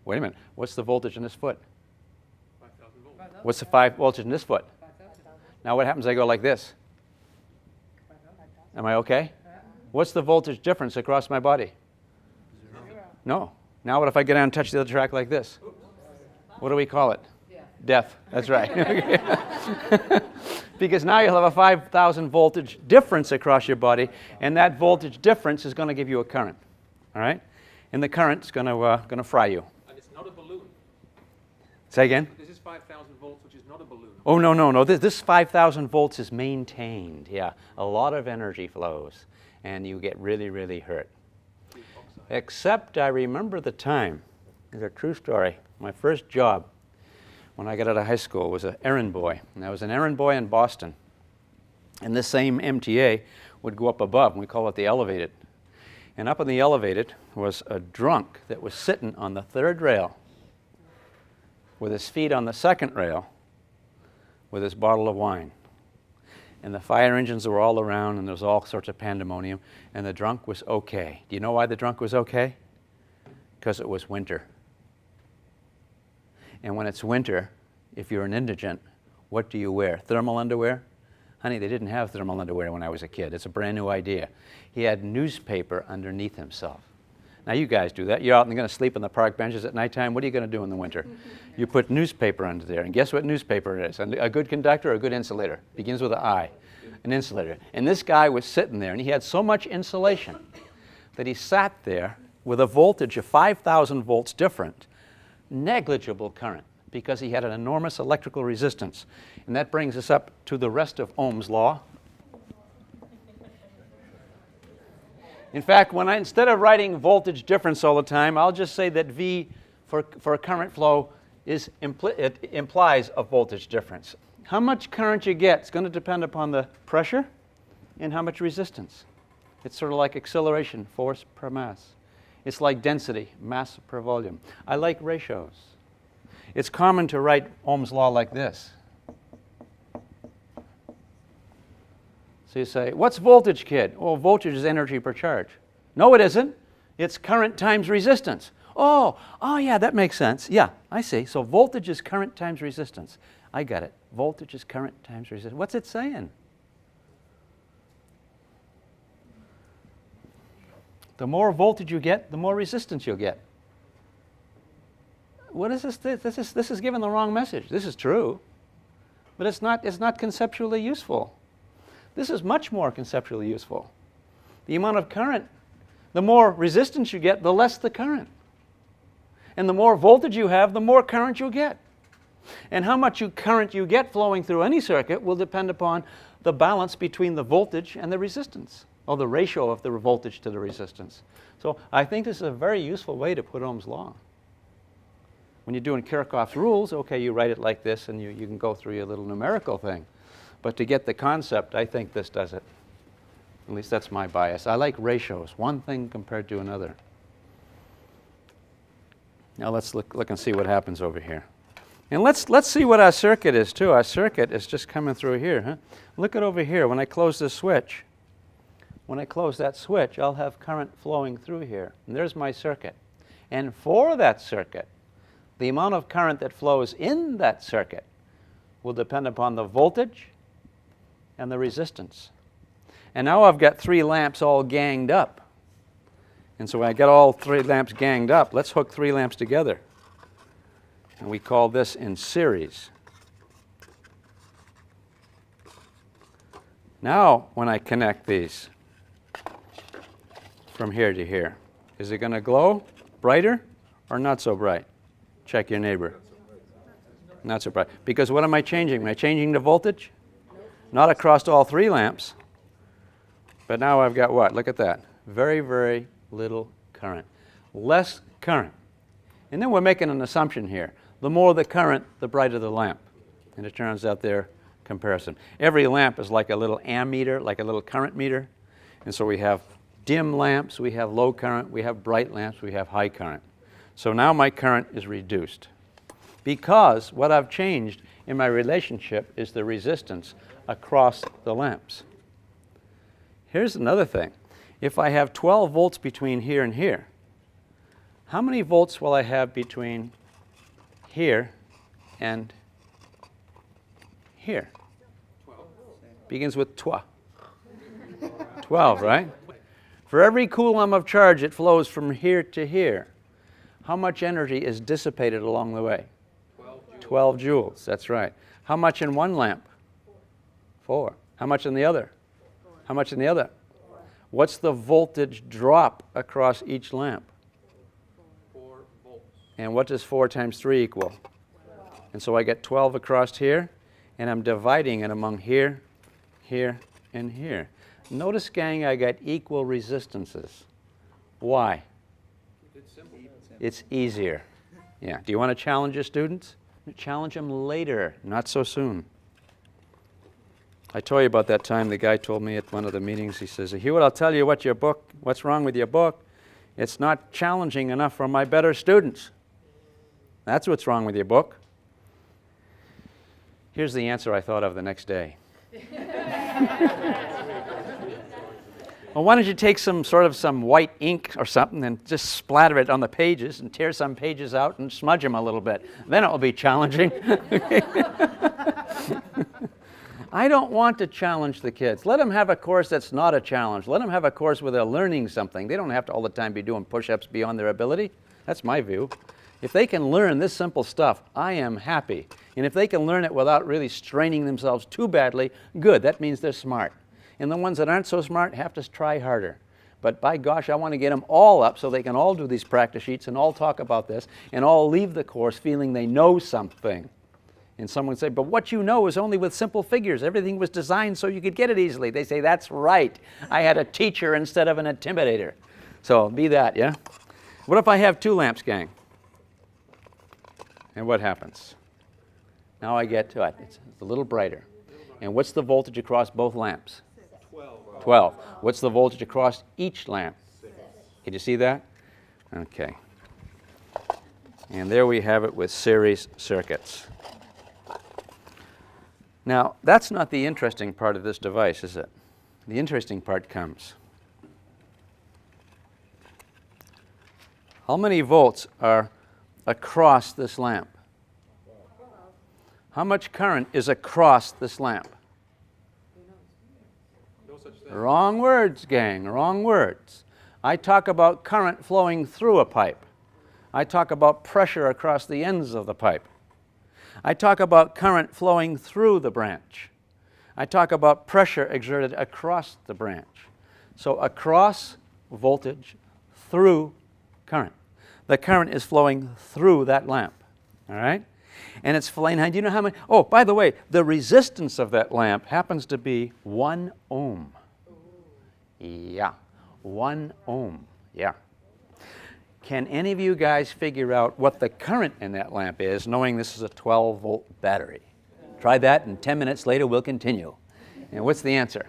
Wait a minute. What's the voltage in this foot? 5,000 volts. What's the voltage in this foot? Now what happens if I go like this? Am I okay? What's the voltage difference across my body? No. Now what if I get down and touch the other track like this? What do we call it? Death. That's right. Because now you'll have a 5,000 voltage difference across your body, and that voltage difference is going to give you a current. All right? And the current's going to fry you. And it's not a balloon. Say again? This is 5,000 volts, which is not a balloon. Oh, no. This 5,000 volts is maintained. Yeah, a lot of energy flows, and you get really, really hurt. Except I remember the time. It's a true story. My first job when I got out of high school was an errand boy. And I was an errand boy in Boston. And this same MTA would go up above, and we call it the elevated. And up in the elevated was a drunk that was sitting on the third rail with his feet on the second rail with his bottle of wine. And the fire engines were all around, and there was all sorts of pandemonium, and the drunk was okay. Do you know why the drunk was okay? Because it was winter. And when it's winter, if you're an indigent, what do you wear? Thermal underwear? Honey, they didn't have thermal underwear when I was a kid. It's a brand new idea. He had newspaper underneath himself. Now you guys do that. You're out and going to sleep on the park benches at nighttime. What are you going to do in the winter? You put newspaper under there. And guess what newspaper it is? A good conductor or a good insulator? Begins with an I. An insulator. And this guy was sitting there, and he had so much insulation that he sat there with a voltage of 5,000 volts different, negligible current, because he had an enormous electrical resistance. And that brings us up to the rest of Ohm's Law. In fact, instead of writing voltage difference all the time, I'll just say that V for a current flow it implies a voltage difference. How much current you get is going to depend upon the pressure and how much resistance. It's sort of like acceleration, force per mass. It's like density, mass per volume. I like ratios. It's common to write Ohm's law like this. So you say, what's voltage, kid? Well, voltage is energy per charge. No, it isn't. It's current times resistance. Oh, yeah, that makes sense. Yeah, I see. So voltage is current times resistance. I got it. Voltage is current times resistance. What's it saying? The more voltage you get, the more resistance you'll get. What is this? This is giving the wrong message. This is true, but it's not conceptually useful. This is much more conceptually useful. The amount of current, the more resistance you get, the less the current. And the more voltage you have, the more current you'll get. And how much current you get flowing through any circuit will depend upon the balance between the voltage and the resistance, or the ratio of the voltage to the resistance. So I think this is a very useful way to put Ohm's law. When you're doing Kirchhoff's rules, okay, you write it like this, and you can go through your little numerical thing. But to get the concept, I think this does it. At least that's my bias. I like ratios, one thing compared to another. Now let's look and see what happens over here. And let's see what our circuit is, too. Our circuit is just coming through here. Huh? Look at over here. When I close this switch, when I close that switch, I'll have current flowing through here. And there's my circuit. And for that circuit, the amount of current that flows in that circuit will depend upon the voltage and the resistance. And now I've got 3 lamps all ganged up. And so when I get all 3 lamps ganged up, let's hook 3 lamps together. And we call this in series. Now, when I connect these from here to here, is it going to glow brighter or not so bright? Check your neighbor. Not so bright. Because what am I changing? Am I changing the voltage? Not across all 3 lamps. But now I've got what? Look at that. Very, very little current. Less current. And then we're making an assumption here. The more the current, the brighter the lamp. And it turns out they're comparison. Every lamp is like a little ammeter, like a little current meter. And so we have dim lamps, we have low current, we have bright lamps, we have high current. So now my current is reduced. Because what I've changed in my relationship is the resistance across the lamps. Here's another thing. If I have 12 volts between here and here, how many volts will I have between here and here? 12. Begins with 12. 12, right? For every Coulomb of charge it flows from here to here, how much energy is dissipated along the way? 12 joules, that's right. How much in one lamp? 4. How much in the other? How much in the other? What's the voltage drop across each lamp? 4 volts. And what does 4 times 3 equal? And so I get 12 across here, and I'm dividing it among here, here, and here. Notice, gang, I got equal resistances. Why? It's simple. It's easier. Yeah. Do you want to challenge your students? Challenge them later, not so soon. I told you about that time the guy told me at one of the meetings, he says, Hewitt, I'll tell you what's wrong with your book. It's not challenging enough for my better students. That's what's wrong with your book. Here's the answer I thought of the next day. Well, why don't you take some white ink or something and just splatter it on the pages and tear some pages out and smudge them a little bit. Then it will be challenging. I don't want to challenge the kids. Let them have a course that's not a challenge. Let them have a course where they're learning something. They don't have to all the time be doing push-ups beyond their ability. That's my view. If they can learn this simple stuff, I am happy. And if they can learn it without really straining themselves too badly, good. That means they're smart. And the ones that aren't so smart have to try harder. But by gosh, I want to get them all up so they can all do these practice sheets and all talk about this and all leave the course feeling they know something. And someone say, but what you know is only with simple figures. Everything was designed so you could get it easily. They say, that's right. I had a teacher instead of an intimidator. So be that, yeah? What if I have 2 lamps, gang? And what happens? Now I get to it. It's a little brighter. And what's the voltage across both lamps? 12. What's the voltage across each lamp? 6. Can you see that? Okay. And there we have it with series circuits. Now, that's not the interesting part of this device, is it? The interesting part comes. How many volts are across this lamp? How much current is across this lamp? No such thing. Wrong words, gang, wrong words. I talk about current flowing through a pipe. I talk about pressure across the ends of the pipe. I talk about current flowing through the branch. I talk about pressure exerted across the branch. So across voltage, through current. The current is flowing through that lamp, all right? And it's flowing, do you know how many? Oh, by the way, the resistance of that lamp happens to be 1 ohm. Yeah, 1 ohm, yeah. Can any of you guys figure out what the current in that lamp is, knowing this is a 12-volt battery? Try that, and 10 minutes later, we'll continue. And what's the answer?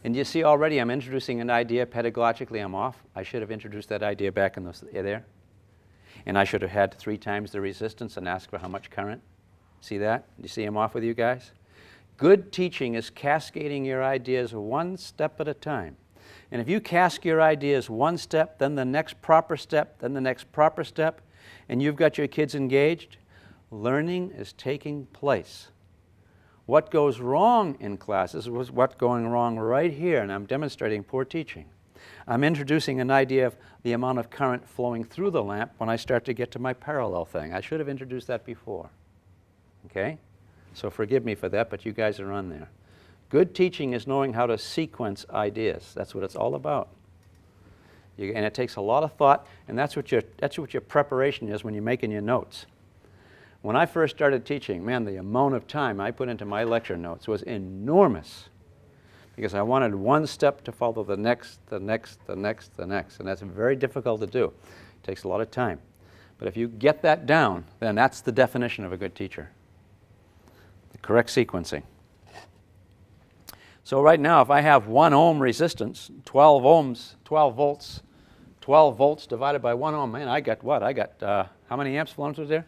And you see already I'm introducing an idea pedagogically. I'm off. I should have introduced that idea back in there. And I should have had 3 times the resistance and asked for how much current. See that? You see I'm off with you guys? Good teaching is cascading your ideas one step at a time. And if you cascade your ideas one step, then the next proper step, then the next proper step, and you've got your kids engaged, learning is taking place. What goes wrong in classes was what's going wrong right here, and I'm demonstrating poor teaching. I'm introducing an idea of the amount of current flowing through the lamp when I start to get to my parallel thing. I should have introduced that before. Okay? So forgive me for that, but you guys are on there. Good teaching is knowing how to sequence ideas. That's what it's all about. And it takes a lot of thought, and that's what your preparation is when you're making your notes. When I first started teaching, man, the amount of time I put into my lecture notes was enormous, because I wanted one step to follow the next, the next, the next, the next, and that's very difficult to do. It takes a lot of time. But if you get that down, then that's the definition of a good teacher. The correct sequencing. So right now, if I have 1 ohm resistance, 12 ohms, 12 volts divided by 1 ohm, man, I got what? I got, how many amps flowing through there?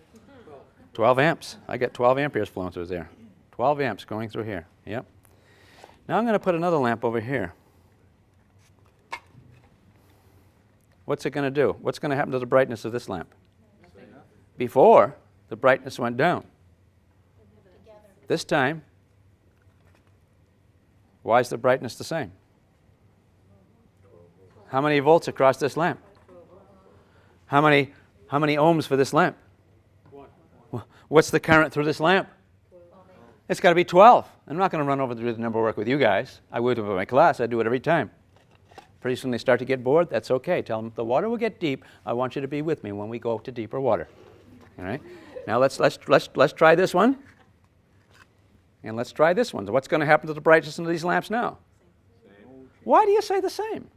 12 amps. I got 12 amperes flowing through there. 12 amps going through here. Yep. Now I'm going to put another lamp over here. What's it going to do? What's going to happen to the brightness of this lamp? Before, the brightness went down. This time, why is the brightness the same? How many volts across this lamp? How many ohms for this lamp? What's the current through this lamp? It's got to be 12. I'm not going to run over through the number work with you guys. I would with my class. I do it every time. Pretty soon they start to get bored. That's okay. Tell them the water will get deep. I want you to be with me when we go to deeper water. All right. Now let's try this one. And let's try this one. So what's going to happen to the brightness of these lamps now? Why do you say the same?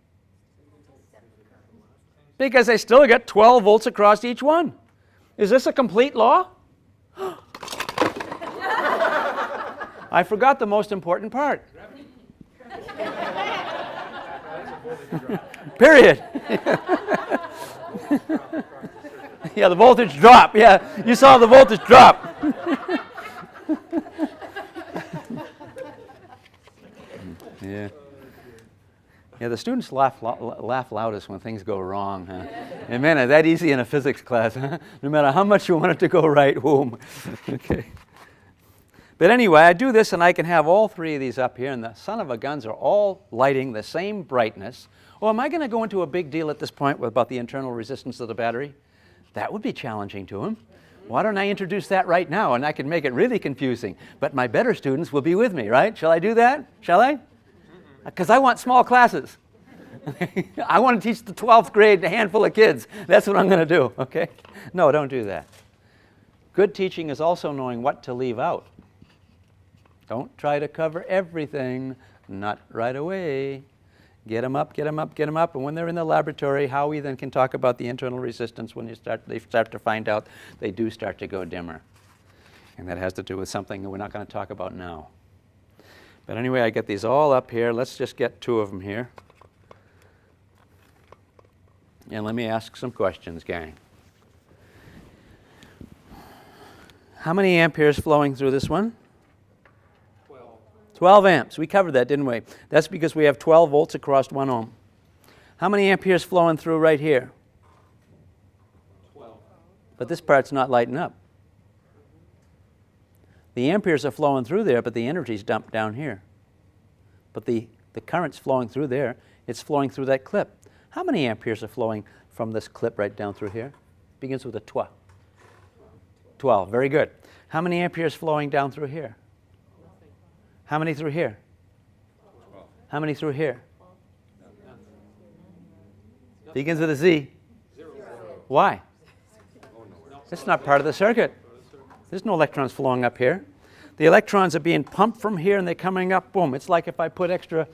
Because they still get 12 volts across each one. Is this a complete law? I forgot the most important part. Period. Yeah, the voltage drop. Yeah, you saw the voltage drop. Yeah. Yeah, the students laugh loudest when things go wrong. Huh? And man, is that easy in a physics class? Huh? No matter how much you want it to go right, boom. Okay. But anyway, I do this and I can have all 3 of these up here, and the son of a guns are all lighting the same brightness. Well, am I going to go into a big deal at this point about the internal resistance of the battery? That would be challenging to him. Why don't I introduce that right now, and I can make it really confusing. But my better students will be with me, right? Shall I do that? Shall I? Because I want small classes. I want to teach the 12th grade a handful of kids. That's what I'm going to do, okay? No, don't do that. Good teaching is also knowing what to leave out. Don't try to cover everything, not right away. Get them up, get them up, get them up. And when they're in the laboratory, Howie then can talk about the internal resistance when they start to find out they do start to go dimmer. And that has to do with something that we're not going to talk about now. But anyway, I get these all up here. Let's just get 2 of them here. And let me ask some questions, gang. How many amperes flowing through this one? 12 amps. We covered that, didn't we? That's because we have 12 volts across 1 ohm. How many amperes flowing through right here? 12. But this part's not lighting up. The amperes are flowing through there, but the energy's dumped down here. But the current's flowing through there. It's flowing through that clip. How many amperes are flowing from this clip right down through here? Begins with a 12. 12. Very good. How many amperes flowing down through here? How many through here? 12. How many through here? Begins with a Z. 0. Why? It's not part of the circuit. There's no electrons flowing up here. The electrons are being pumped from here and they're coming up, boom. It's like if I put extra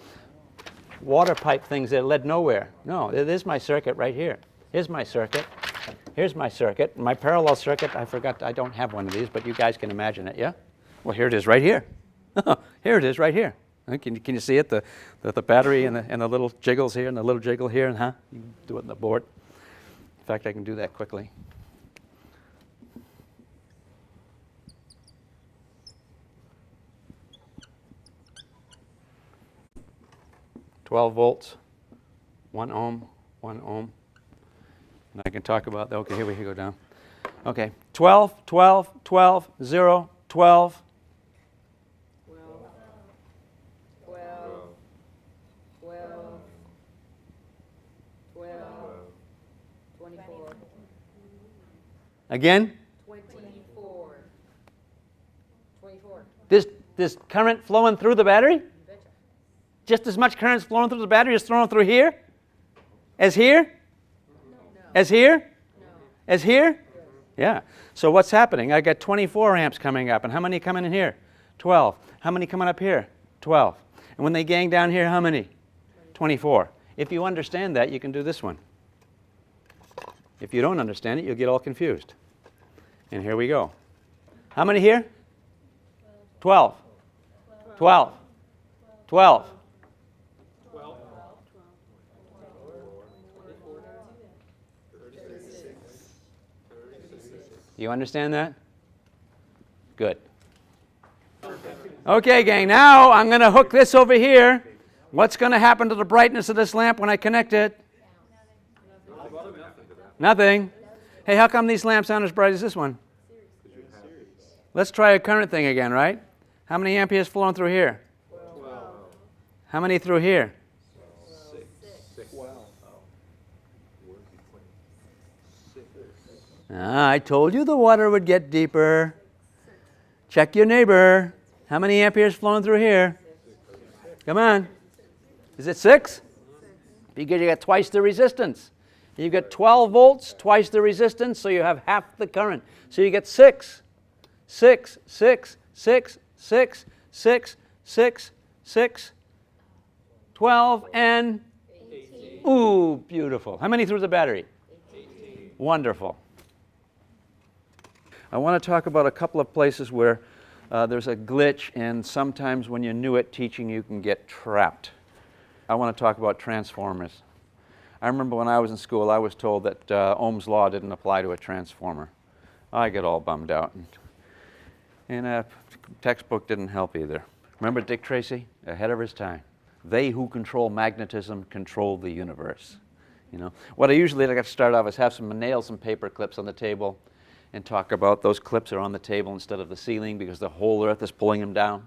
water pipe things that led nowhere. No, there's my circuit right here. Here's my circuit. Here's my circuit. My parallel circuit, I forgot, I don't have one of these, but you guys can imagine it, yeah? Well, here it is right here. Here it is right here. Can you see it? The battery and the little jiggles here and the little jiggle here, and you can do it on the board. In fact, I can do that quickly. 12 volts, 1 ohm, 1 ohm. And I can talk about that. Okay, here we go down. Okay, 12, 12, 12, 0, 12. 24. Again, 24. 24. this current flowing through the battery? You betcha. Just as much current's flowing through the battery as flowing through here? As here? No. As here? No. As here? Yes. Yeah. So what's happening? I got 24 amps coming up. And how many coming in here? 12. How many coming up here? 12. And when they gang down here, how many? 24. If you understand that, you can do this one. If you don't understand it, you'll get all confused. And here we go. How many here? 12. 12. 12. 12, You understand that? Good. Okay, gang, now I'm going to hook this over here. What's going to happen to the brightness of this lamp when I connect it? Nothing. Hey, how come these lamps aren't as bright as this one? Let's try a current thing again, right? How many amperes flowing through here? 12, How many through here? 6, 12, I told you the water would get deeper. Check your neighbor. How many amperes flowing through here? Come on. Is it 6? Because you got twice the resistance. You've got 12 volts, twice the resistance, so you have half the current. So you get 6. 6, 6, 6, 6, 6, 6, 6, 12, and 18. ooh, beautiful. How many through the battery? 18. Wonderful. I want to talk about a couple of places where there's a glitch, and sometimes when you're new at teaching, you can get trapped. I want to talk about transformers. I remember when I was in school, I was told that Ohm's Law didn't apply to a transformer. I get all bummed out. And a textbook didn't help either. Remember Dick Tracy? Ahead of his time. They who control magnetism control the universe. You know, what I usually like to start off is have some nails and paper clips on the table and talk about those clips are on the table instead of the ceiling because the whole earth is pulling them down.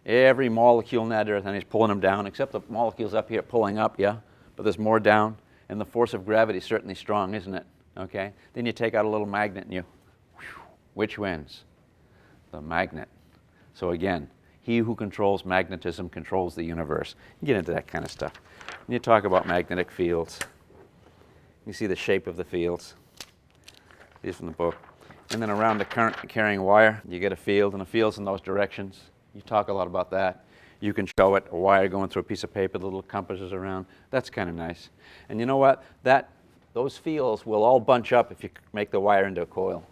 Every molecule in that earth, and he's pulling them down, except the molecules up here pulling up, yeah? But there's more down, and the force of gravity is certainly strong, isn't it? Okay? Then you take out a little magnet and you, which wins? The magnet. So again, he who controls magnetism controls the universe. You get into that kind of stuff. And you talk about magnetic fields. You see the shape of the fields. These from the book. And then around the current carrying wire, you get a field, and the field's in those directions. You talk a lot about that. You can show it, a wire going through a piece of paper, the little compasses around. That's kind of nice. And you know what? Those fields will all bunch up if you make the wire into a coil.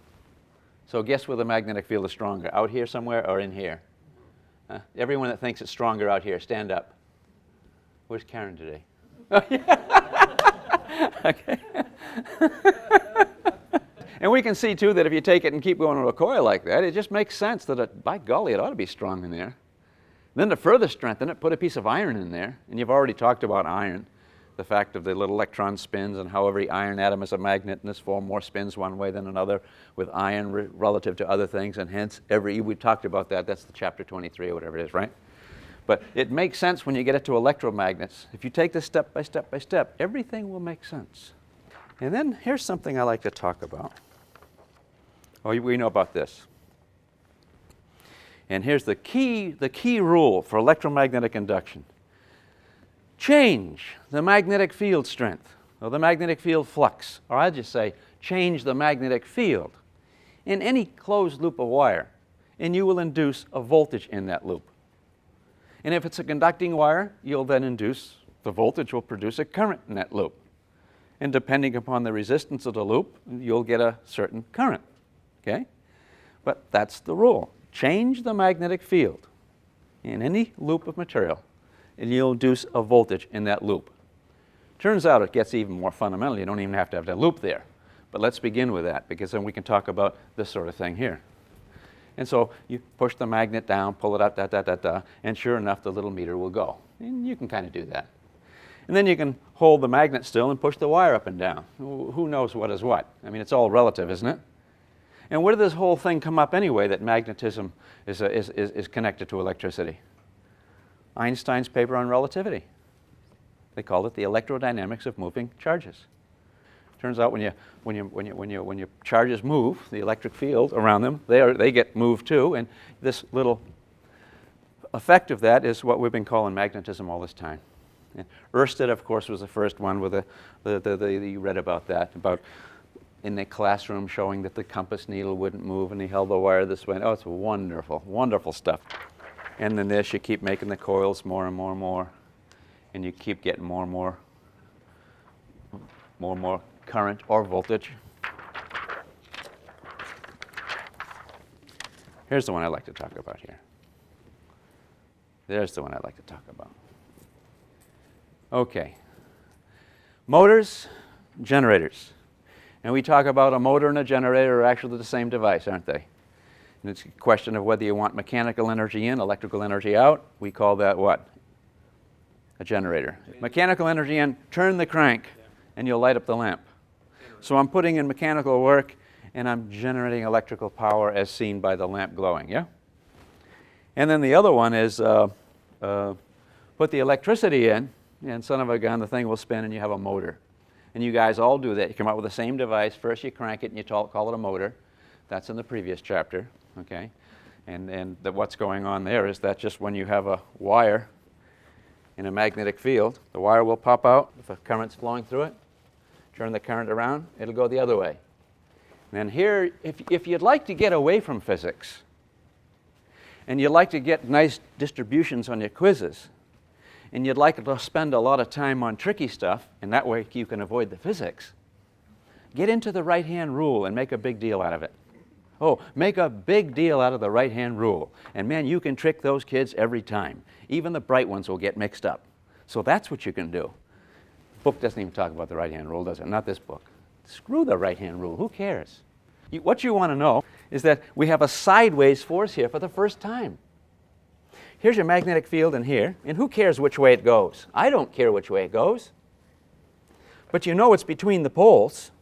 So guess where the magnetic field is stronger, out here somewhere or in here? Everyone that thinks it's stronger out here, stand up. Where's Karen today? Okay. And we can see, too, that if you take it and keep going to a coil like that, it just makes sense that, by golly, it ought to be strong in there. Then to further strengthen it, put a piece of iron in there. And you've already talked about iron, the fact of the little electron spins and how every iron atom is a magnet in this form, more spins one way than another with iron relative to other things. And hence, we talked about that. That's the chapter 23 or whatever it is, right? But it makes sense when you get it to electromagnets. If you take this step by step by step, everything will make sense. And then here's something I like to talk about. Oh, we know about this. And here's the key rule for electromagnetic induction. Change the magnetic field strength, or the magnetic field flux, or I'll just say change the magnetic field in any closed loop of wire, and you will induce a voltage in that loop. And if it's a conducting wire, you'll then induce, the voltage will produce a current in that loop. And depending upon the resistance of the loop, you'll get a certain current. Okay? But that's the rule. Change the magnetic field in any loop of material, and you'll induce a voltage in that loop. Turns out it gets even more fundamental. You don't even have to have that loop there. But let's begin with that, because then we can talk about this sort of thing here. And so you push the magnet down, pull it up, and sure enough, the little meter will go. And you can kind of do that. And then you can hold the magnet still and push the wire up and down. Who knows what is what? I mean, it's all relative, isn't it? And where did this whole thing come up anyway, that magnetism is connected to electricity? Einstein's paper on relativity. They called it the electrodynamics of moving charges. Turns out when your charges move, the electric field around them, they get moved too, and this little effect of that is what we've been calling magnetism all this time. And Ørsted, of course, was the first one with you read about that, about in the classroom showing that the compass needle wouldn't move, and he held the wire this way. Oh, it's wonderful, wonderful stuff. And then this, you keep making the coils more and more and more, and you keep getting more and more current or voltage. Here's the one I like to talk about here. There's the one I'd like to talk about. Okay. Motors, generators. And we talk about a motor and a generator are actually the same device, aren't they? And it's a question of whether you want mechanical energy in, electrical energy out. We call that what? A generator. Mechanical energy in, turn the crank, and you'll light up the lamp. So I'm putting in mechanical work, and I'm generating electrical power as seen by the lamp glowing, yeah? And then the other one is put the electricity in, and son of a gun, the thing will spin, and you have a motor. And you guys all do that. You come up with the same device. First you crank it, and you call it a motor. That's in the previous chapter, okay? And what's going on there is that just when you have a wire in a magnetic field, the wire will pop out if a current's flowing through it. Turn the current around, it'll go the other way. And then here, if you'd like to get away from physics, and you'd like to get nice distributions on your quizzes, and you'd like to spend a lot of time on tricky stuff, and that way you can avoid the physics, get into the right-hand rule and make a big deal out of it. Oh, make a big deal out of the right-hand rule. And man, you can trick those kids every time. Even the bright ones will get mixed up. So that's what you can do. The book doesn't even talk about the right-hand rule, does it? Not this book. Screw the right-hand rule. Who cares? What you want to know is that we have a sideways force here for the first time. Here's your magnetic field in here, and who cares which way it goes? I don't care which way it goes. But you know it's between the poles.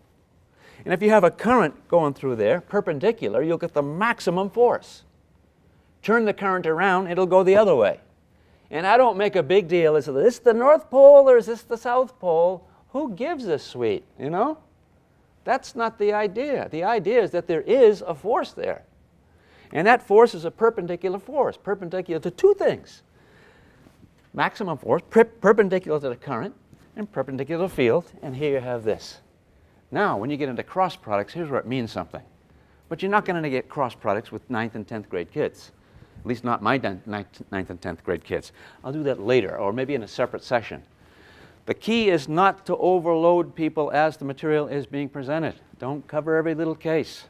And if you have a current going through there, perpendicular, you'll get the maximum force. Turn the current around, it'll go the other way. And I don't make a big deal. Is this the North Pole or is this the South Pole? Who gives a sweet, you know? That's not the idea. The idea is that there is a force there. And that force is a perpendicular force, perpendicular to two things. Maximum force, perpendicular to the current, and perpendicular field, and here you have this. Now, when you get into cross products, here's where it means something. But you're not going to get cross products with 9th and 10th grade kids. At least not my 9th and 10th grade kids. I'll do that later, or maybe in a separate session. The key is not to overload people as the material is being presented. Don't cover every little case.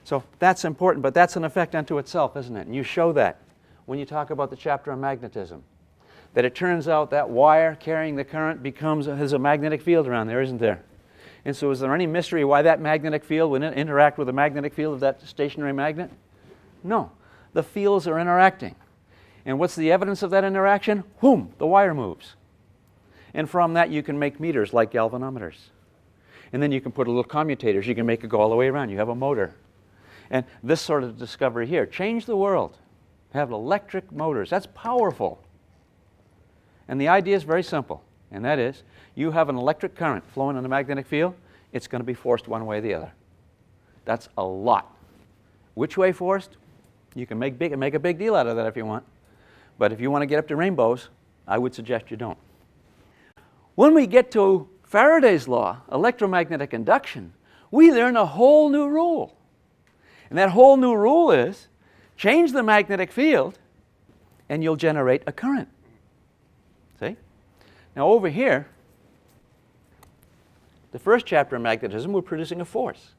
So that's important, but that's an effect unto itself, isn't it? And you show that when you talk about the chapter on magnetism. That it turns out that wire carrying the current has a magnetic field around there, isn't there? And so is there any mystery why that magnetic field would interact with the magnetic field of that stationary magnet? No. The fields are interacting. And what's the evidence of that interaction? Whoom, the wire moves. And from that you can make meters like galvanometers. And then you can put little commutators. You can make it go all the way around. You have a motor. And this sort of discovery here, change the world. Have electric motors. That's powerful. And the idea is very simple. And that is, you have an electric current flowing in a magnetic field, it's going to be forced one way or the other. That's a lot. Which way forced? You can make a big deal out of that if you want. But if you want to get up to rainbows, I would suggest you don't. When we get to Faraday's law, electromagnetic induction, we learn a whole new rule. And that whole new rule is, change the magnetic field, and you'll generate a current. See? Now over here, the first chapter of magnetism, we're producing a force.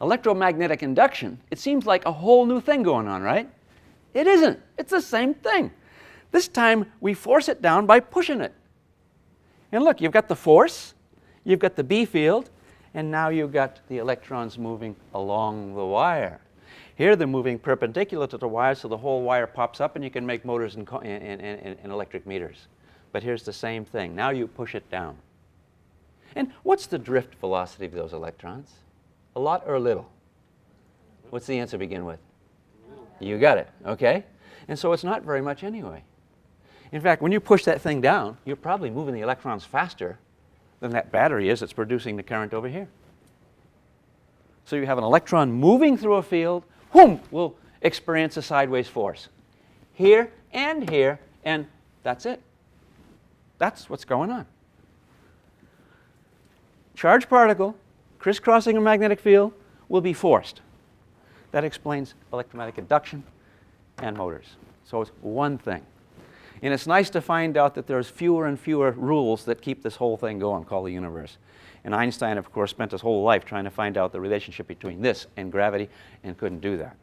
Electromagnetic induction, it seems like a whole new thing going on, right? It isn't. It's the same thing. This time, we force it down by pushing it. And look, you've got the force, you've got the B field, and now you've got the electrons moving along the wire. Here they're moving perpendicular to the wire, so the whole wire pops up, and you can make motors and electric meters. But here's the same thing. Now you push it down. And what's the drift velocity of those electrons? A lot or a little? What's the answer begin with? You got it, okay? And so it's not very much anyway. In fact, when you push that thing down, you're probably moving the electrons faster than that battery is that's producing the current over here. So you have an electron moving through a field, whoom, will experience a sideways force. Here, and that's it. That's what's going on. Charged particle crisscrossing a magnetic field will be forced. That explains electromagnetic induction and motors. So it's one thing. And it's nice to find out that there's fewer and fewer rules that keep this whole thing going, called the universe. And Einstein, of course, spent his whole life trying to find out the relationship between this and gravity and couldn't do that.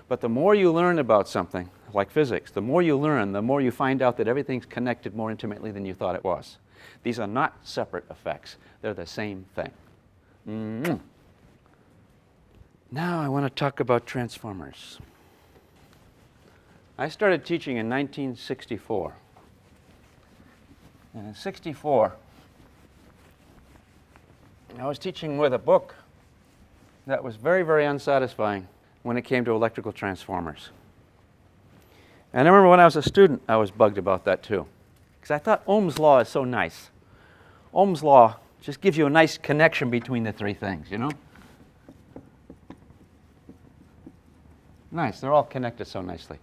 But the more you learn about something, like physics, the more you learn, the more you find out that everything's connected more intimately than you thought it was. These are not separate effects. They're the same thing. Mm-hmm. Now I want to talk about transformers. I started teaching in 1964. And in 64, I was teaching with a book that was very, very unsatisfying when it came to electrical transformers. And I remember when I was a student, I was bugged about that too. Because I thought Ohm's Law is so nice. Ohm's Law just gives you a nice connection between the three things, you know? Nice, they're all connected so nicely.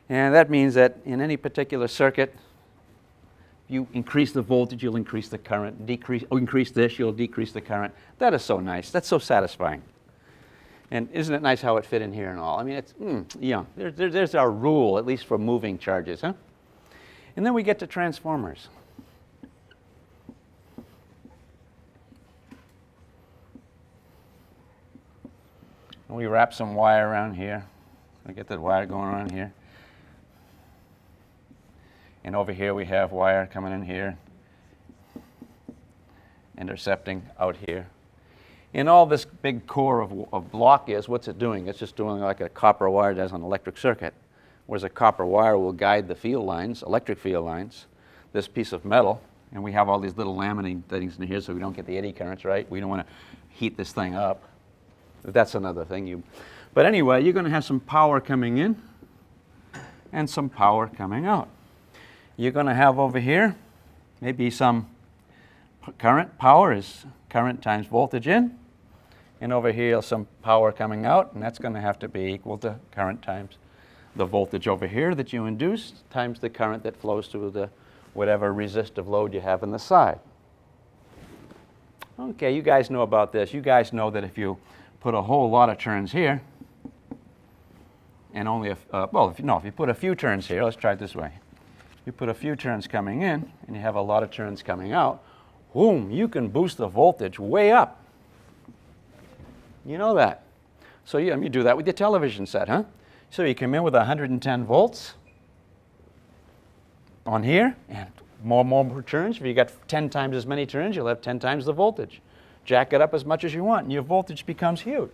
And that means that in any particular circuit, you increase the voltage, you'll increase the current. Increase this, you'll decrease the current. That is so nice. That's so satisfying. And isn't it nice how it fit in here and all? I mean, it's, there's our rule, at least for moving charges, huh? And then we get to transformers. And we wrap some wire around here. We get that wire going around here. And over here we have wire coming in here, intercepting out here. And all this big core of block is, what's it doing? It's just doing like a copper wire does on an electric circuit, whereas a copper wire will guide the field lines, electric field lines, this piece of metal, and we have all these little laminating things in here so we don't get the eddy currents, right? We don't want to heat this thing up. That's another thing. But anyway, you're going to have some power coming in and some power coming out. You're going to have over here maybe some current. Power is current times voltage in. And over here some power coming out, and that's going to have to be equal to current times the voltage over here that you induced times the current that flows through the whatever resistive load you have on the side. Okay, you guys know about this. You guys know that if you put a whole lot of turns here, and only if you put a few turns here, let's try it this way. You put a few turns coming in, and you have a lot of turns coming out, boom, you can boost the voltage way up. You know that. So you do that with your television set, huh? So you come in with 110 volts on here, and more turns. If you got 10 times as many turns, you'll have 10 times the voltage. Jack it up as much as you want, and your voltage becomes huge.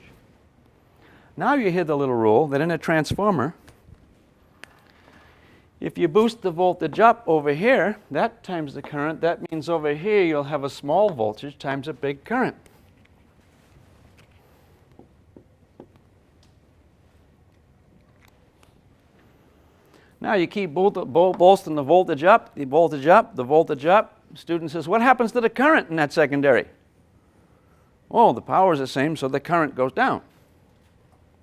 Now you hear the little rule that in a transformer, if you boost the voltage up over here, that times the current, that means over here you'll have a small voltage times a big current. Now you keep boosting the voltage up, the voltage up, the voltage up. The student says, what happens to the current in that secondary? Oh, the power is the same, so the current goes down.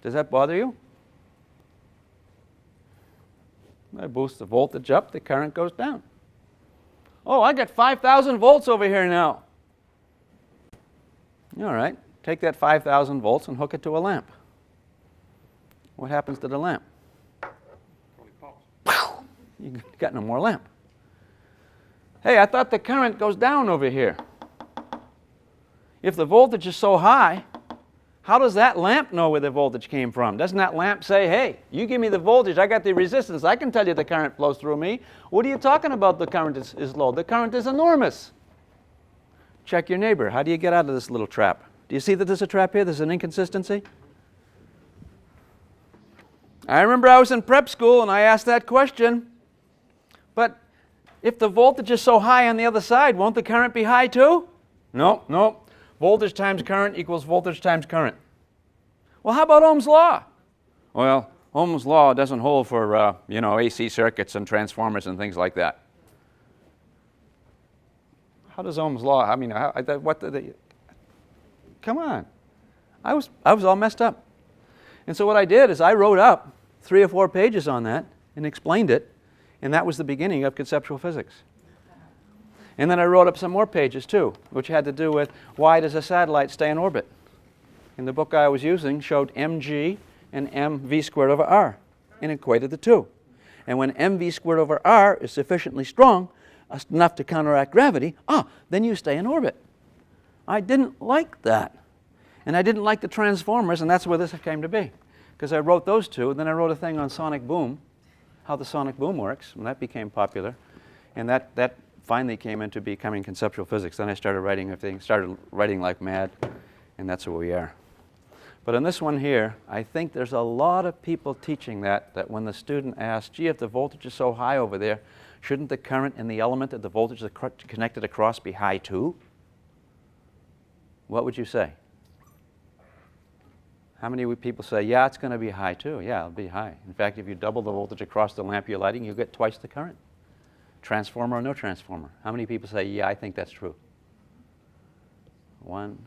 Does that bother you? I boost the voltage up, the current goes down. Oh, I got 5,000 volts over here now. All right, take that 5,000 volts and hook it to a lamp. What happens to the lamp? You got no more lamp. Hey, I thought the current goes down over here. If the voltage is so high, how does that lamp know where the voltage came from? Doesn't that lamp say, hey, you give me the voltage, I got the resistance, I can tell you the current flows through me. What are you talking about the current is low? The current is enormous. Check your neighbor. How do you get out of this little trap? Do you see that there's a trap here? There's an inconsistency? I remember I was in prep school and I asked that question. But If the voltage is so high on the other side, won't the current be high too? No, no. Voltage times current equals voltage times current. Well, how about Ohm's law? Well, Ohm's law doesn't hold for, AC circuits and transformers and things like that. How does Ohm's law, come on. I was all messed up. And so what I did is I wrote up 3 or 4 pages on that and explained it, and that was the beginning of conceptual physics. And then I wrote up some more pages too, which had to do with why does a satellite stay in orbit? And the book I was using showed mg and mv squared over r and equated the two. And when mv squared over r is sufficiently strong, enough to counteract gravity, then you stay in orbit. I didn't like that. And I didn't like the transformers, and that's where this came to be. Because I wrote those two, and then I wrote a thing on sonic boom, how the sonic boom works, and that became popular. And that finally came into becoming conceptual physics. Then I started writing like mad, and that's where we are. But in this one here, I think there's a lot of people teaching that when the student asks, gee, if the voltage is so high over there, shouldn't the current in the element that the voltage is connected across be high too? What would you say? How many people say, yeah, it's going to be high too? Yeah, it'll be high. In fact, if you double the voltage across the lamp you're lighting, you get twice the current. Transformer or no transformer? How many people say, yeah, I think that's true? 1,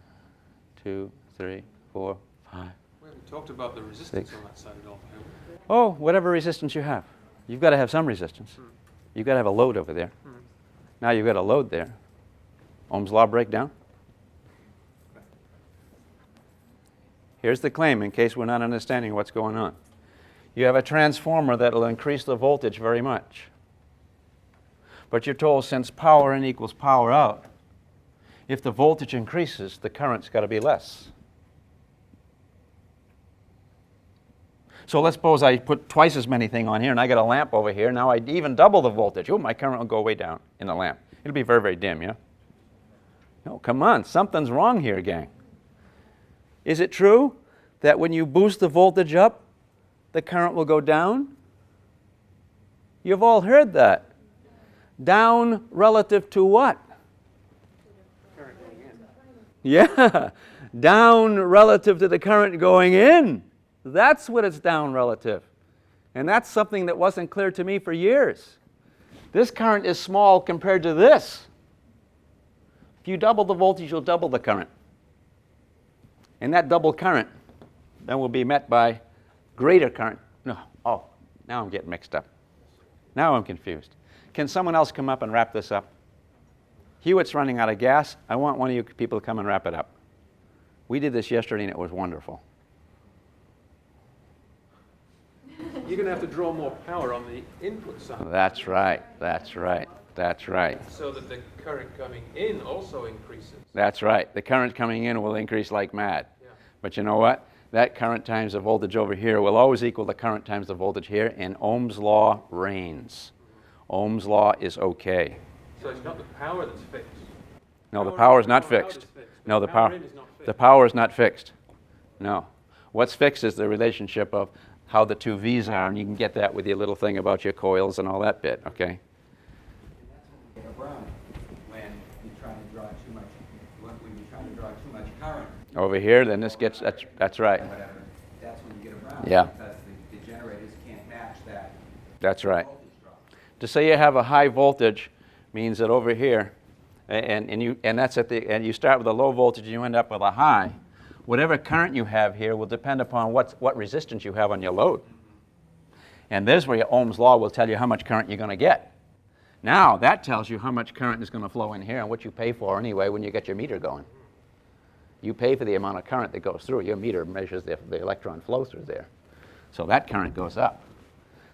2, 3, 4, 5. We haven't talked about the resistance on that side at all, have we? Oh, whatever resistance you have. You've got to have some resistance. You've got to have a load over there. Now you've got a load there. Ohm's law breakdown. Here's the claim in case we're not understanding what's going on. You have a transformer that will increase the voltage very much. But you're told since power in equals power out, if the voltage increases, the current's got to be less. So let's suppose I put twice as many things on here and I got a lamp over here. Now I even double the voltage. Oh, my current will go way down in the lamp. It'll be very, very dim, yeah? No, come on. Something's wrong here, gang. Is it true that when you boost the voltage up, the current will go down? You've all heard that. Down relative to what? Current going in. Yeah, down relative to the current going in. That's what it's down relative. And that's something that wasn't clear to me for years. This current is small compared to this. If you double the voltage, you'll double the current. And that double current then will be met by greater current. No, now I'm getting mixed up. Now I'm confused. Can someone else come up and wrap this up? Hewitt's running out of gas. I want one of you people to come and wrap it up. We did this yesterday and it was wonderful. You're going to have to draw more power on the input side. That's right, that's right, that's right. So that the current coming in also increases. That's right. The current coming in will increase like mad. Yeah. But you know what? That current times the voltage over here will always equal the current times the voltage here, and Ohm's law reigns. Ohm's law is okay. So it's not the power that's fixed. No, the power is not fixed. No, the power in is not fixed. the power is not fixed. No. What's fixed is the relationship of how the two V's are, and you can get that with your little thing about your coils and all that bit, okay? Get a brown when you're trying to draw too much. When you're trying to draw too much current, Over here, then this gets, that's right. whatever. That's when you get a brown. Yeah. Because the generators can't match that That's right. voltage drop. To say you have a high voltage means that over here, and that's at the, and you start with a low voltage and you end up with a high. Whatever current you have here will depend upon what resistance you have on your load. And there's where your Ohm's law will tell you how much current you're going to get. Now that tells you how much current is going to flow in here and what you pay for anyway when you get your meter going. You pay for the amount of current that goes through. Your meter measures the electron flow through there. So that current goes up.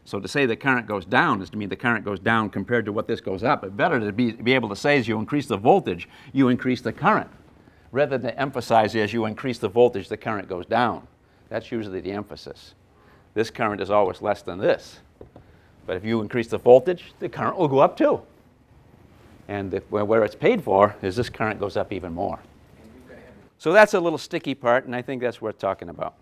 So to say the current goes down is to mean the current goes down compared to what this goes up. But better to be able to say as you increase the voltage, you increase the current. Rather than emphasize as you increase the voltage, the current goes down. That's usually the emphasis. This current is always less than this. But if you increase the voltage, the current will go up too. And where it's paid for is this current goes up even more. So that's a little sticky part, and I think that's worth talking about.